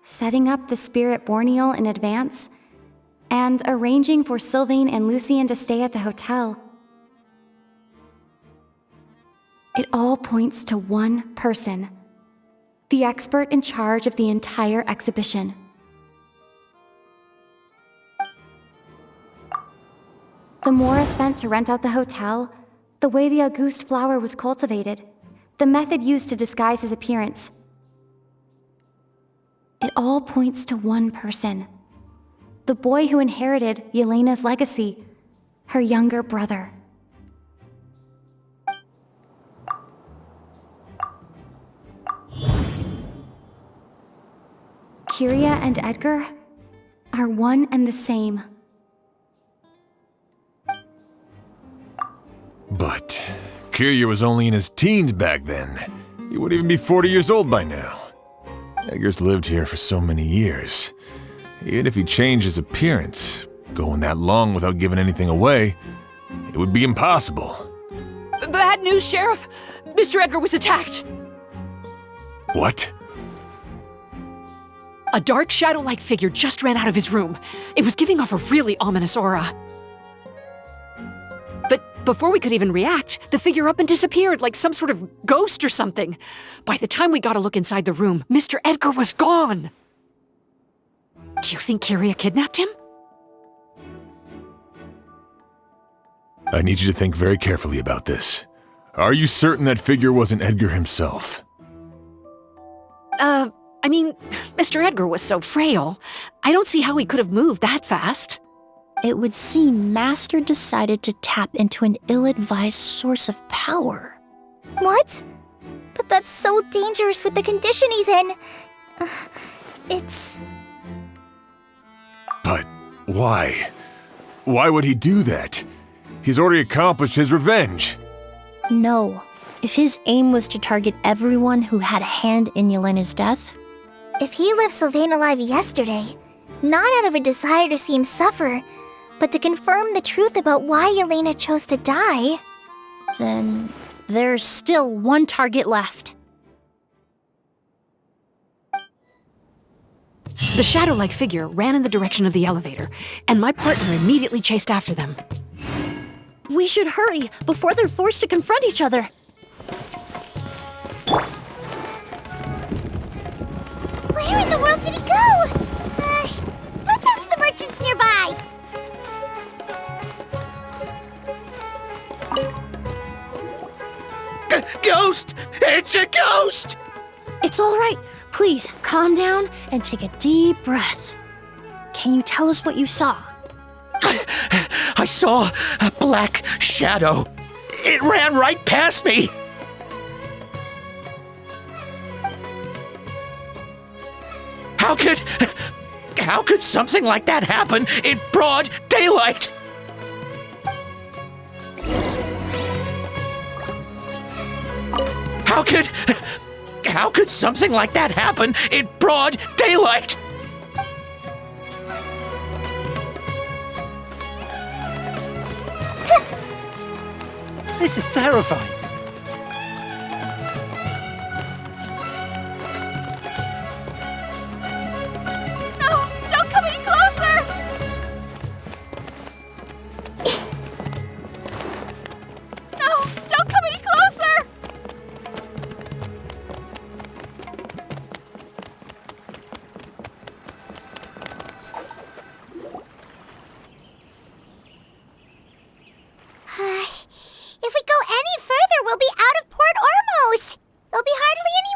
setting up the spirit Borneal in advance, and arranging for Sylvain and Lucien to stay at the hotel. It all points to one person, the expert in charge of the entire exhibition. The Mora spent to rent out the hotel, the way the Auguste flower was cultivated, the method used to disguise his appearance. It all points to one person, the boy who inherited Yelena's legacy, her younger brother. Kiria and Edgar are one and the same. But Kiria was only in his teens back then. He wouldn't even be 40 years old by now. Edgar's lived here for so many years. Even if he changed his appearance, going that long without giving anything away, it would be impossible. Bad news, Sheriff! Mr. Edgar was attacked! What? A dark shadow-like figure just ran out of his room. It was giving off a really ominous aura. But before we could even react, the figure up and disappeared like some sort of ghost or something. By the time we got a look inside the room, Mr. Edgar was gone. Do you think Kiria kidnapped him? I need you to think very carefully about this. Are you certain that figure wasn't Edgar himself? I mean, Mr. Edgar was so frail. I don't see how he could have moved that fast. It would seem Master decided to tap into an ill-advised source of power. What? But that's so dangerous with the condition he's in. It's... But why? Why would he do that? He's already accomplished his revenge. No. If his aim was to target everyone who had a hand in Yelena's death... If he left Sylvain alive yesterday, not out of a desire to see him suffer, but to confirm the truth about why Yelena chose to die... Then there's still one target left. The shadow-like figure ran in the direction of the elevator, and my partner immediately chased after them. We should hurry before they're forced to confront each other. Where in the world did he go? Let's ask the merchants nearby. Ghost! It's a ghost! It's all right. Please, calm down and take a deep breath. Can you tell us what you saw? I saw a black shadow. It ran right past me. How could something like that happen in broad daylight? How could something like that happen in broad daylight? This is terrifying. No! Don't come any closer! No! Don't come any closer! If we go any further, we'll be out of Port Ormos. There'll be hardly any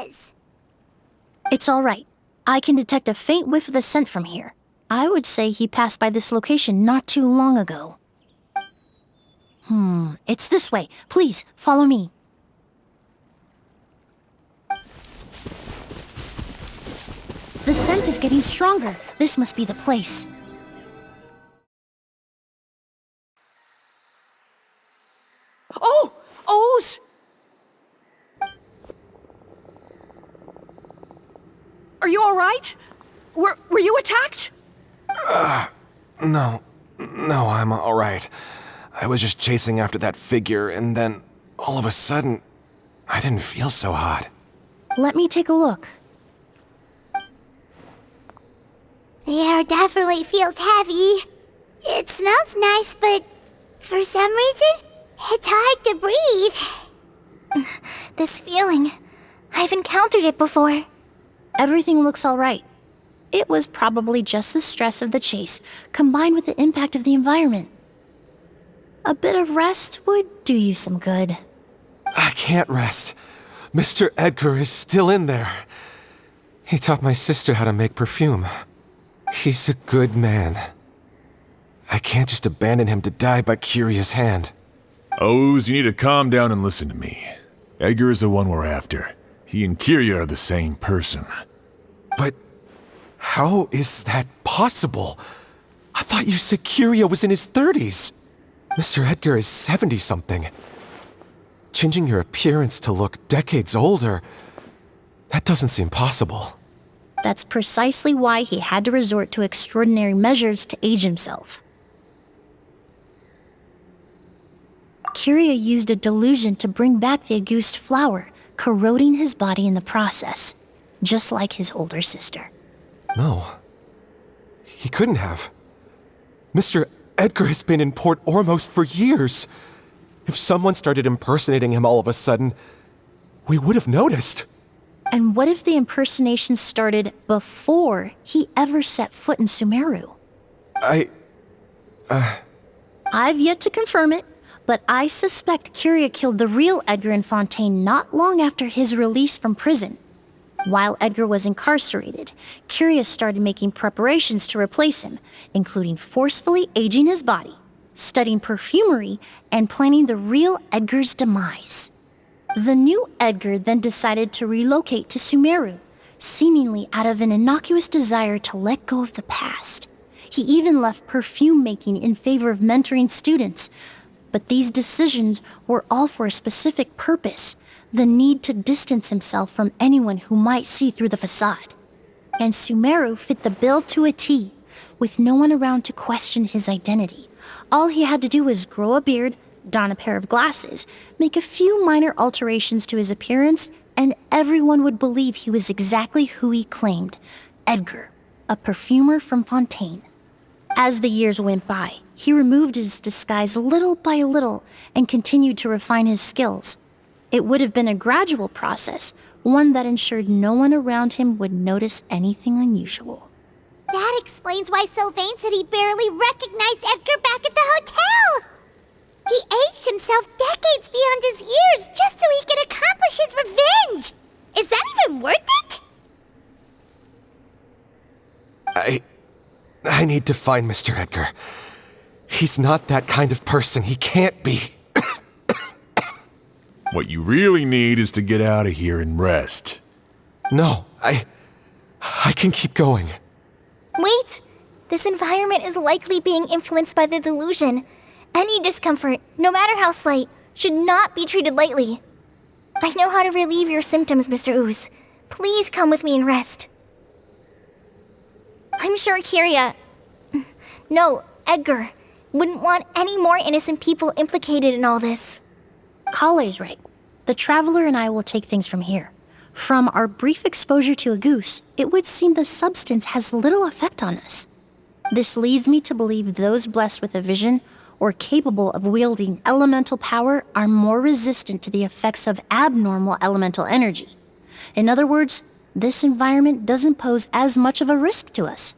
witnesses. It's all right. I can detect a faint whiff of the scent from here. I would say he passed by this location not too long ago. It's this way. Please, follow me. The scent is getting stronger. This must be the place. Oh! O's! Are you all right? Were you attacked? No, I'm all right. I was just chasing after that figure, and then, all of a sudden, I didn't feel so hot. Let me take a look. The air definitely feels heavy. It smells nice, but for some reason, it's hard to breathe. This feeling. I've encountered it before. Everything looks all right. It was probably just the stress of the chase, combined with the impact of the environment. A bit of rest would do you some good. I can't rest. Mr. Edgar is still in there. He taught my sister how to make perfume. He's a good man. I can't just abandon him to die by Curia's hand. Oz, you need to calm down and listen to me. Edgar is the one we're after. He and Kyria are the same person. But how is that possible? I thought you said Kyria was in his 30s. Mr. Edgar is 70-something. Changing your appearance to look decades older, that doesn't seem possible. That's precisely why he had to resort to extraordinary measures to age himself. Kyria used a delusion to bring back the Auguste flower, corroding his body in the process, just like his older sister. No. He couldn't have. Mr. Edgar has been in Port Ormos for years. If someone started impersonating him all of a sudden, we would have noticed. And what if the impersonation started before he ever set foot in Sumeru? I've yet to confirm it, but I suspect Kyria killed the real Edgar in Fontaine not long after his release from prison. While Edgar was incarcerated, Kyria started making preparations to replace him, including forcefully aging his body, studying perfumery, and planning the real Edgar's demise. The new Edgar then decided to relocate to Sumeru, seemingly out of an innocuous desire to let go of the past. He even left perfume making in favor of mentoring students, but these decisions were all for a specific purpose: the need to distance himself from anyone who might see through the facade. And Sumeru fit the bill to a T, with no one around to question his identity. All he had to do was grow a beard, don a pair of glasses, make a few minor alterations to his appearance, and everyone would believe he was exactly who he claimed: Edgar, a perfumer from Fontaine. As the years went by, he removed his disguise little by little and continued to refine his skills. It would have been a gradual process, one that ensured no one around him would notice anything unusual. That explains why Sylvain said he barely recognized Edgar back at the hotel. He aged himself decades beyond his years just so he could accomplish his revenge. Is that even worth it? I need to find Mr. Edgar. He's not that kind of person. He can't be. What you really need is to get out of here and rest. No, I can keep going. Wait! This environment is likely being influenced by the delusion. Any discomfort, no matter how slight, should not be treated lightly. I know how to relieve your symptoms, Mr. Ooze. Please come with me and rest. I'm sure Kyria... No, Edgar Wouldn't want any more innocent people implicated in all this. Kale's right. The Traveler and I will take things from here. From our brief exposure to a goose, it would seem the substance has little effect on us. This leads me to believe those blessed with a vision or capable of wielding elemental power are more resistant to the effects of abnormal elemental energy. In other words, this environment doesn't pose as much of a risk to us.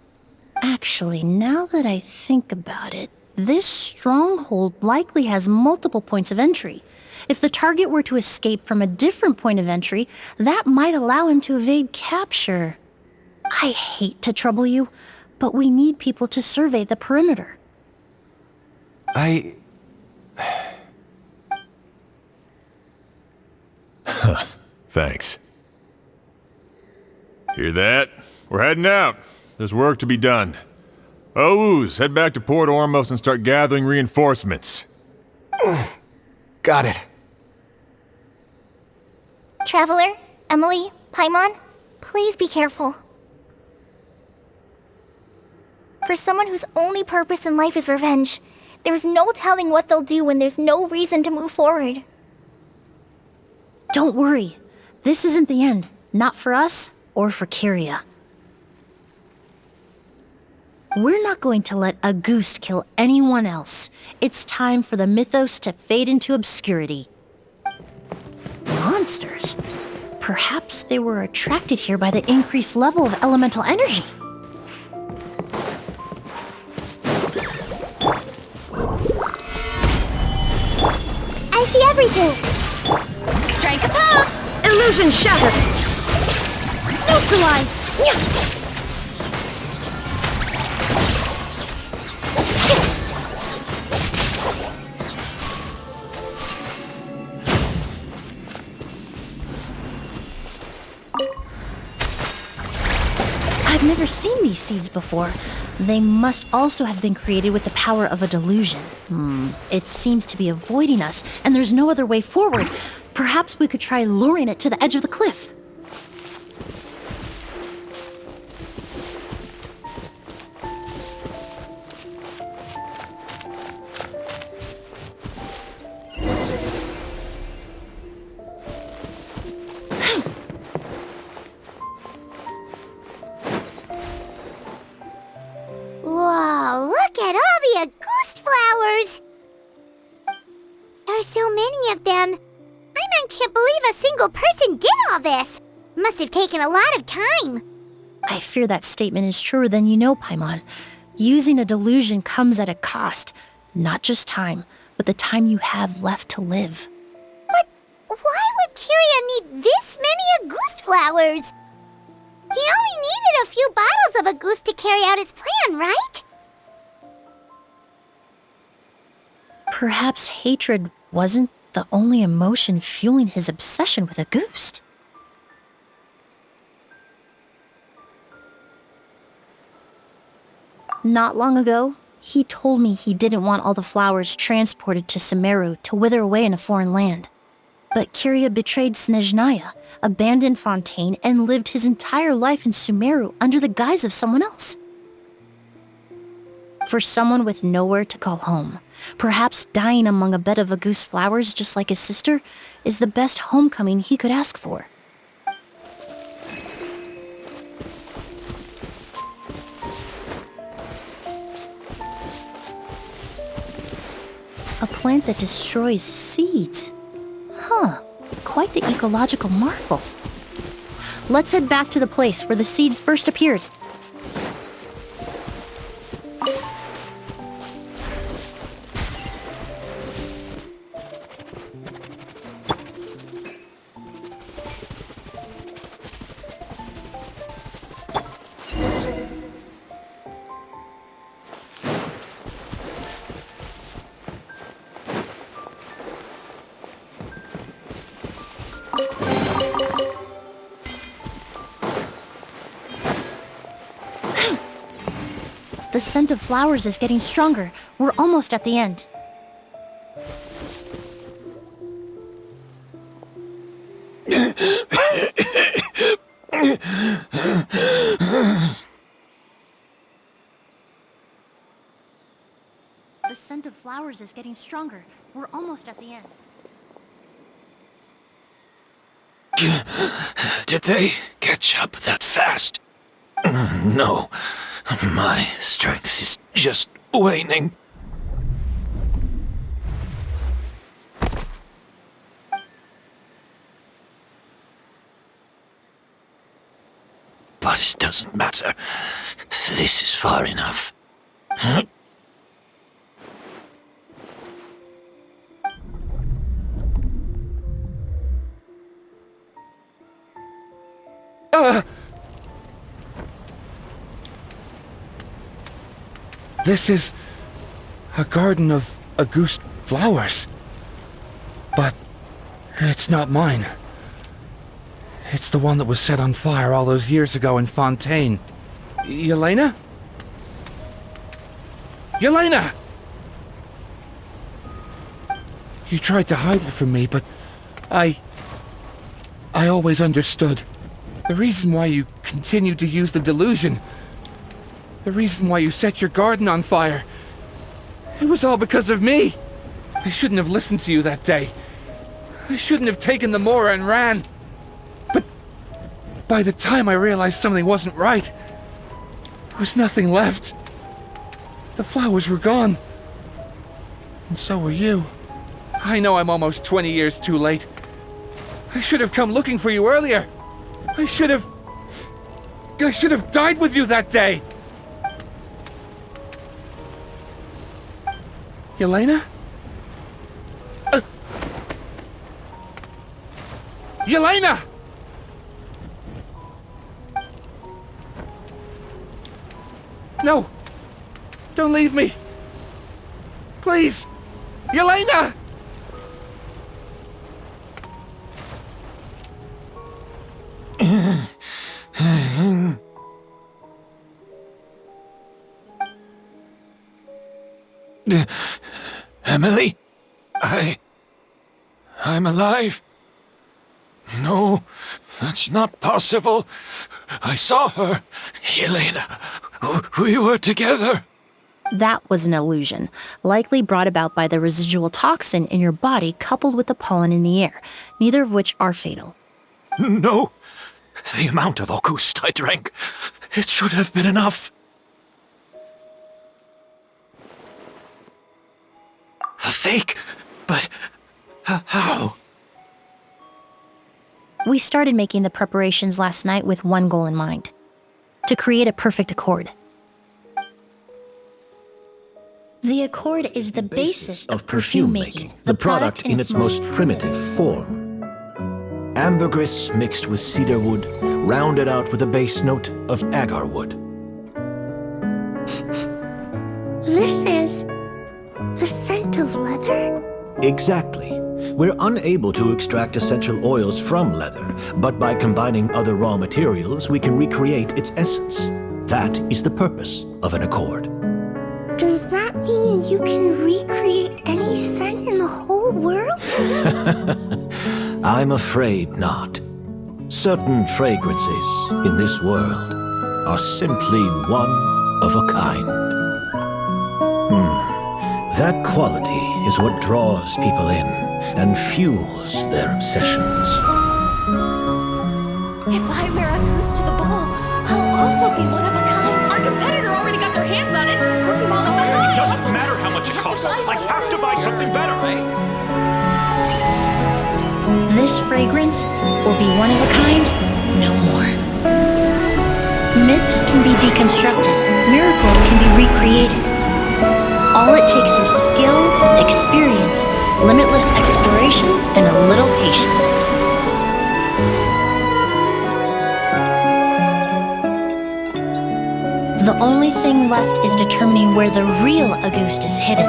Actually, now that I think about it, this stronghold likely has multiple points of entry. If the target were to escape from a different point of entry, that might allow him to evade capture. I hate to trouble you, but we need people to survey the perimeter. Thanks. Hear that? We're heading out. There's work to be done. Ooze, head back to Port Ormos and start gathering reinforcements. Got it. Traveler, Emily, Paimon, please be careful. For someone whose only purpose in life is revenge, there's no telling what they'll do when there's no reason to move forward. Don't worry. This isn't the end. Not for us or for Kyria. We're not going to let a goose kill anyone else. It's time for the mythos to fade into obscurity. Monsters? Perhaps they were attracted here by the increased level of elemental energy. I see everything! Strike a pop! Illusion shattered! Neutralize! I've never seen these seeds before. They must also have been created with the power of a delusion. It seems to be avoiding us, and there's no other way forward. Perhaps we could try luring it to the edge of the cliff. Whoa, look at all the Auguste flowers! There are so many of them. Paimon can't believe a single person did all this. Must have taken a lot of time. I fear that statement is truer than you know, Paimon. Using a delusion comes at a cost. Not just time, but the time you have left to live. But why would Kyria need this many Auguste flowers? He only needed a few bottles of Auguste to carry out his plan, right? Perhaps hatred wasn't the only emotion fueling his obsession with Auguste. Not long ago, he told me he didn't want all the flowers transported to Sumeru to wither away in a foreign land. But Kyria betrayed Snezhnaya, abandoned Fontaine, and lived his entire life in Sumeru under the guise of someone else. For someone with nowhere to call home, perhaps dying among a bed of Auguste flowers just like his sister is the best homecoming he could ask for. A plant that destroys seeds. Quite the ecological marvel. Let's head back to the place where the seeds first appeared. The scent of flowers is getting stronger. We're almost at the end. The scent of flowers is getting stronger. We're almost at the end. Did they catch up that fast? No. My strength is just waning. But it doesn't matter. This is far enough. This is a garden of Auguste flowers. But it's not mine. It's the one that was set on fire all those years ago in Fontaine. Yelena? Yelena! You tried to hide it from me, but I always understood. The reason why you continued to use the delusion, the reason why you set your garden on fire, it was all because of me. I shouldn't have listened to you that day. I shouldn't have taken the Mora and ran. But by the time I realized something wasn't right, there was nothing left. The flowers were gone. And so were you. I know I'm almost 20 years too late. I should have come looking for you earlier. I should have died with you that day. Yelena? Yelena! No! Don't leave me! Please! Yelena! Emily? I'm alive. No, that's not possible. I saw her. Yelena. We were together. That was an illusion, likely brought about by the residual toxin in your body coupled with the pollen in the air, neither of which are fatal. No. The amount of Auguste I drank, it should have been enough. A fake? But how? We started making the preparations last night with one goal in mind: to create a perfect accord. The accord is the basis of perfume making, the product in its most primitive form. Ambergris mixed with cedar wood, rounded out with a base note of agar wood. This is the scent of leather? Exactly. We're unable to extract essential oils from leather, but by combining other raw materials, we can recreate its essence. That is the purpose of an accord. Does that mean you can recreate any scent in the whole world? I'm afraid not. Certain fragrances in this world are simply one of a kind. That quality is what draws people in and fuels their obsessions. If I wear a goose to the ball, I'll also be one of a kind. Our competitor already got their hands on it. It doesn't matter how much it costs. I have to buy something better. This fragrance will be one of a kind, no more. Myths can be deconstructed, miracles can be recreated. All it takes is skill, experience, limitless exploration, and a little patience. The only thing left is determining where the real Auguste is hidden.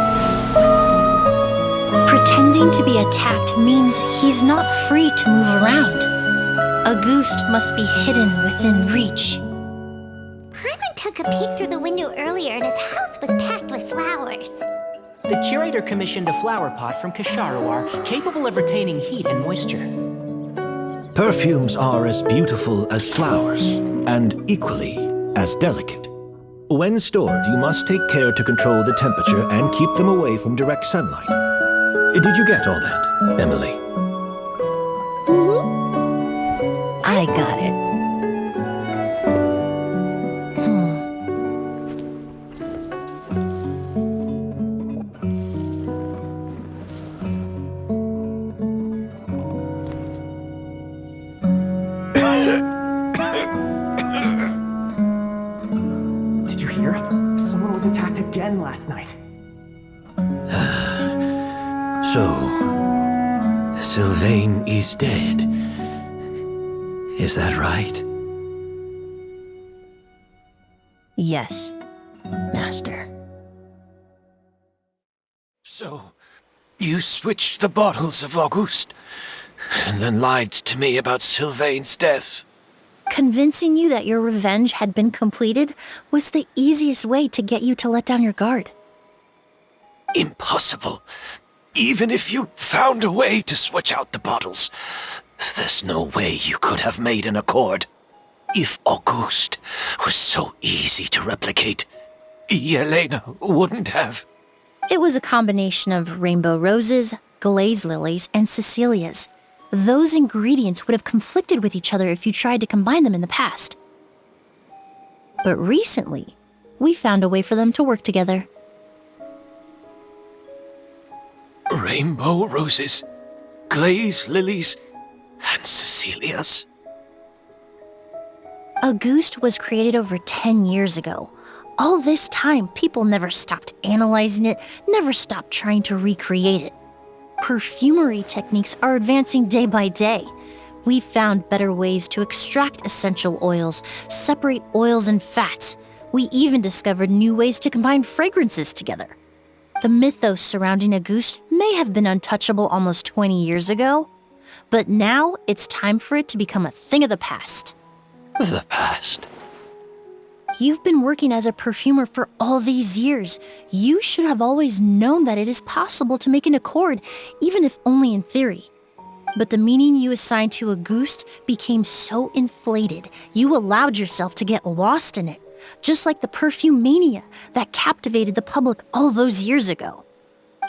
Pretending to be attacked means he's not free to move around. Auguste must be hidden within reach. Paimon took a peek through the window earlier and his house was packed with flowers. The curator commissioned a flower pot from Kasharuar capable of retaining heat and moisture. Perfumes are as beautiful as flowers, and equally as delicate. When stored, you must take care to control the temperature and keep them away from direct sunlight. Did you get all that, Emily? I got it. Did you hear? Someone was attacked again last night. So, Sylvain is dead. Is that right? Yes, Master. So, you switched the bottles of Auguste, and then lied to me about Sylvain's death. Convincing you that your revenge had been completed was the easiest way to get you to let down your guard. Impossible. Even if you found a way to switch out the bottles, there's no way you could have made an accord. If Auguste was so easy to replicate, Yelena wouldn't have. It was a combination of rainbow roses, glaze lilies, and Cecilias. Those ingredients would have conflicted with each other if you tried to combine them in the past. But recently, we found a way for them to work together. Rainbow roses, glaze lilies, and Cecilias. Auguste was created over 10 years ago. All this time, people never stopped analyzing it, never stopped trying to recreate it. Perfumery techniques are advancing day by day. We've found better ways to extract essential oils, separate oils and fats. We even discovered new ways to combine fragrances together. The mythos surrounding Auguste may have been untouchable almost 20 years ago, but now it's time for it to become a thing of the past. The past? You've been working as a perfumer for all these years. You should have always known that it is possible to make an accord, even if only in theory. But the meaning you assigned to Auguste became so inflated, you allowed yourself to get lost in it, just like the perfume mania that captivated the public all those years ago.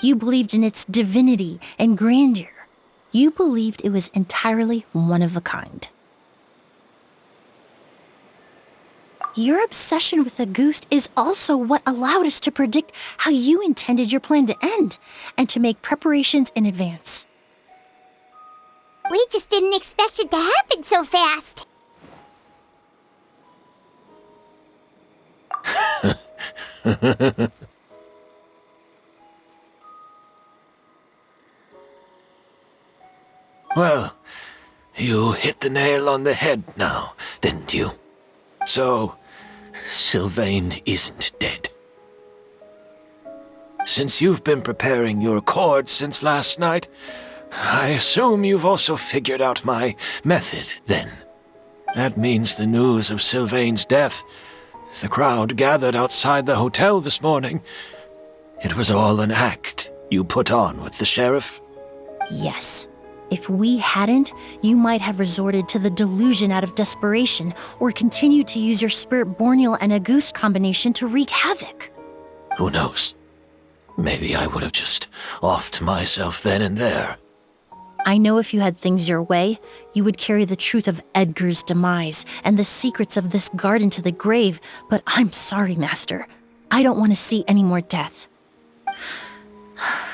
You believed in its divinity and grandeur. You believed it was entirely one of a kind. Your obsession with Auguste is also what allowed us to predict how you intended your plan to end, and to make preparations in advance. We just didn't expect it to happen so fast. Well, you hit the nail on the head now, didn't you? So, Sylvain isn't dead. Since you've been preparing your accord since last night, I assume you've also figured out my method, then. That means the news of Sylvain's death, the crowd gathered outside the hotel this morning, it was all an act you put on with the sheriff? Yes. If we hadn't, you might have resorted to the delusion out of desperation, or continued to use your Spirit Borneal and Auguste combination to wreak havoc. Who knows? Maybe I would have just offed myself then and there. I know if you had things your way, you would carry the truth of Edgar's demise and the secrets of this garden to the grave, but I'm sorry, Master. I don't want to see any more death.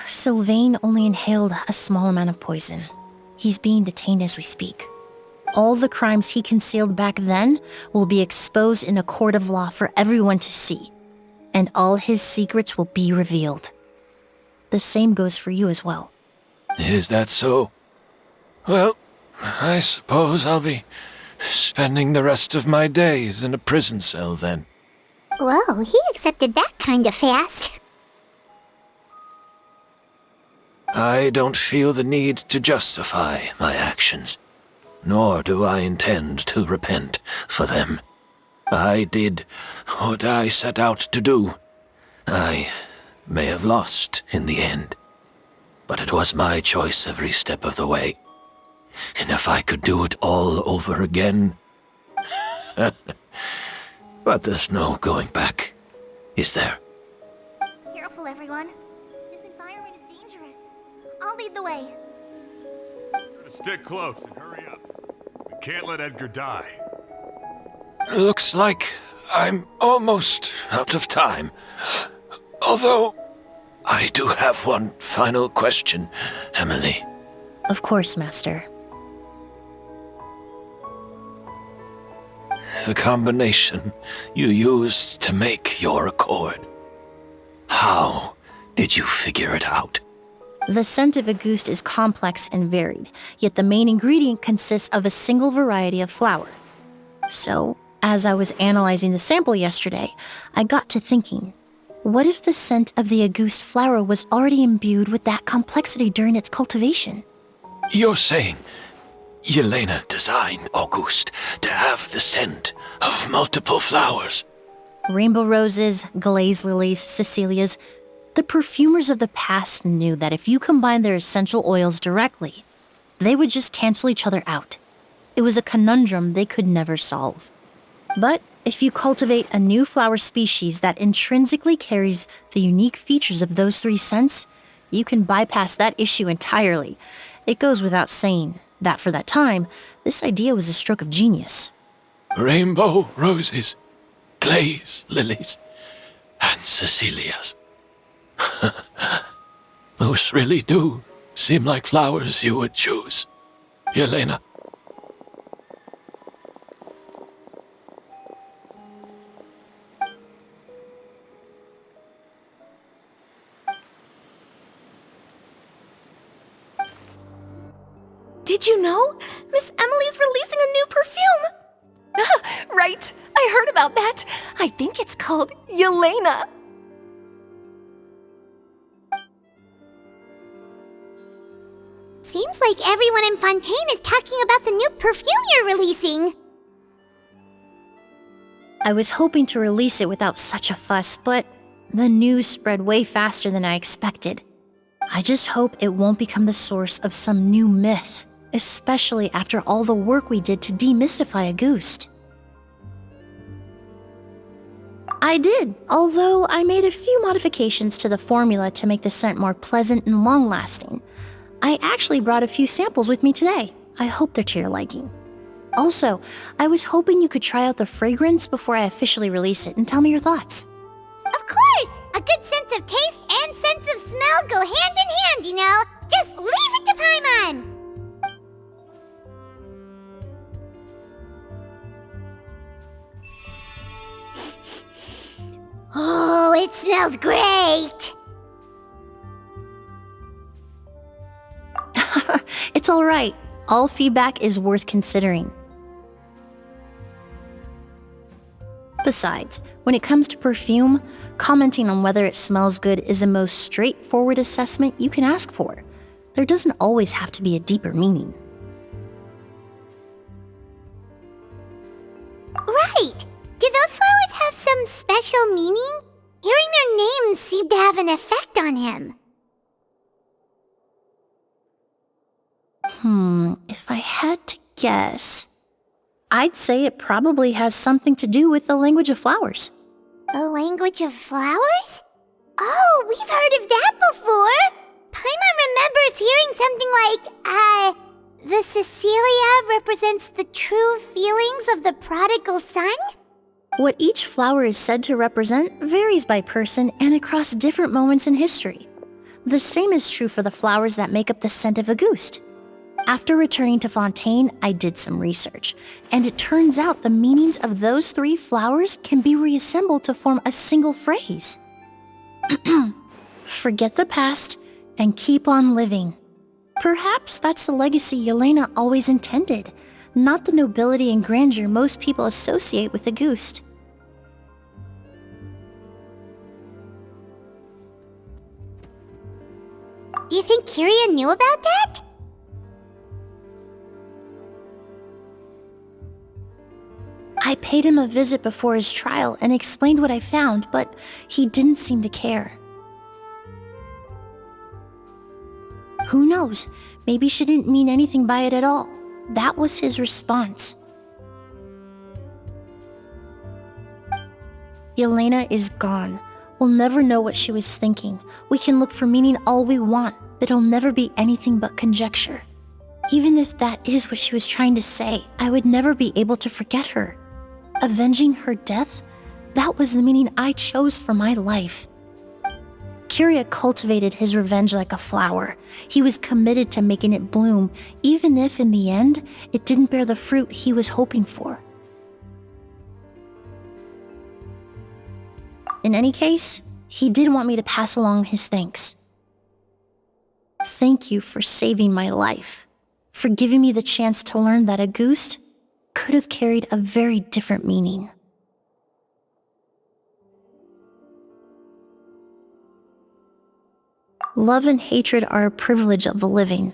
Sylvain only inhaled a small amount of poison. He's being detained as we speak. All the crimes he concealed back then will be exposed in a court of law for everyone to see, and all his secrets will be revealed. The same goes for you as well. Is that so? Well, I suppose I'll be spending the rest of my days in a prison cell then. Whoa, he accepted that kind of fast. I don't feel the need to justify my actions, nor do I intend to repent for them. I did what I set out to do. I may have lost in the end, but it was my choice every step of the way. And if I could do it all over again... But there's no going back, is there? Careful, everyone. This environment is dangerous. I'll lead the way. Stick close and hurry up. We can't let Edgar die. Looks like I'm almost out of time. Although, I do have one final question, Emily. Of course, Master. The combination you used to make your accord. How did you figure it out? The scent of Auguste is complex and varied, yet the main ingredient consists of a single variety of flower. So, as I was analyzing the sample yesterday, I got to thinking, what if the scent of the Auguste flower was already imbued with that complexity during its cultivation? You're saying Yelena designed Auguste to have the scent of multiple flowers? Rainbow roses, glaze lilies, Cecilias. The perfumers of the past knew that if you combined their essential oils directly, they would just cancel each other out. It was a conundrum they could never solve. But if you cultivate a new flower species that intrinsically carries the unique features of those three scents, you can bypass that issue entirely. It goes without saying that for that time, this idea was a stroke of genius. Rainbow roses, glaze lilies, and Cecilias. Those really do seem like flowers you would choose, Yelena. Did you know? Miss Emily's releasing a new perfume! Right, I heard about that. I think it's called Yelena. Seems like everyone in Fontaine is talking about the new perfume you're releasing. I was hoping to release it without such a fuss, but the news spread way faster than I expected. I just hope it won't become the source of some new myth, especially after all the work we did to demystify Auguste. I did, although I made a few modifications to the formula to make the scent more pleasant and long-lasting. I actually brought a few samples with me today. I hope they're to your liking. Also, I was hoping you could try out the fragrance before I officially release it and tell me your thoughts. Of course! A good sense of taste and sense of smell go hand in hand, you know? Just leave it to Paimon! Oh, it smells great! It's all right. All feedback is worth considering. Besides, when it comes to perfume, commenting on whether it smells good is the most straightforward assessment you can ask for. There doesn't always have to be a deeper meaning. Right! Do those flowers have some special meaning? Hearing their names seemed to have an effect on him. If I had to guess, I'd say it probably has something to do with the language of flowers. The language of flowers? Oh, we've heard of that before! Paimon remembers hearing something like, the Cecilia represents the true feelings of the prodigal son? What each flower is said to represent varies by person and across different moments in history. The same is true for the flowers that make up the scent of Auguste. After returning to Fontaine, I did some research, and it turns out the meanings of those three flowers can be reassembled to form a single phrase. Forget the past and keep on living. Perhaps that's the legacy Yelena always intended, not the nobility and grandeur most people associate with Auguste. Do you think Kyria knew about that? I paid him a visit before his trial and explained what I found, but he didn't seem to care. Who knows? Maybe she didn't mean anything by it at all. That was his response. Yelena is gone. We'll never know what she was thinking. We can look for meaning all we want, but it'll never be anything but conjecture. Even if that is what she was trying to say, I would never be able to forget her. Avenging her death? That was the meaning I chose for my life. Kiria cultivated his revenge like a flower. He was committed to making it bloom, even if in the end, it didn't bear the fruit he was hoping for. In any case, he did want me to pass along his thanks. Thank you for saving my life, for giving me the chance to learn that a goose could have carried a very different meaning. Love and hatred are a privilege of the living.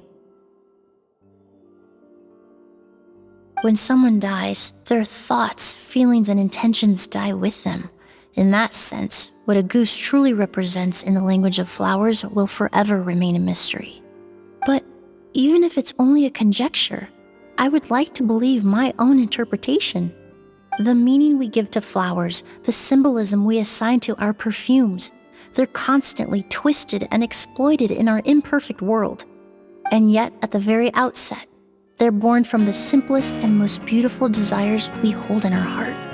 When someone dies, their thoughts, feelings, and intentions die with them. In that sense, what a goose truly represents in the language of flowers will forever remain a mystery. But even if it's only a conjecture, I would like to believe my own interpretation. The meaning we give to flowers, the symbolism we assign to our perfumes, they're constantly twisted and exploited in our imperfect world. And yet, at the very outset, they're born from the simplest and most beautiful desires we hold in our heart.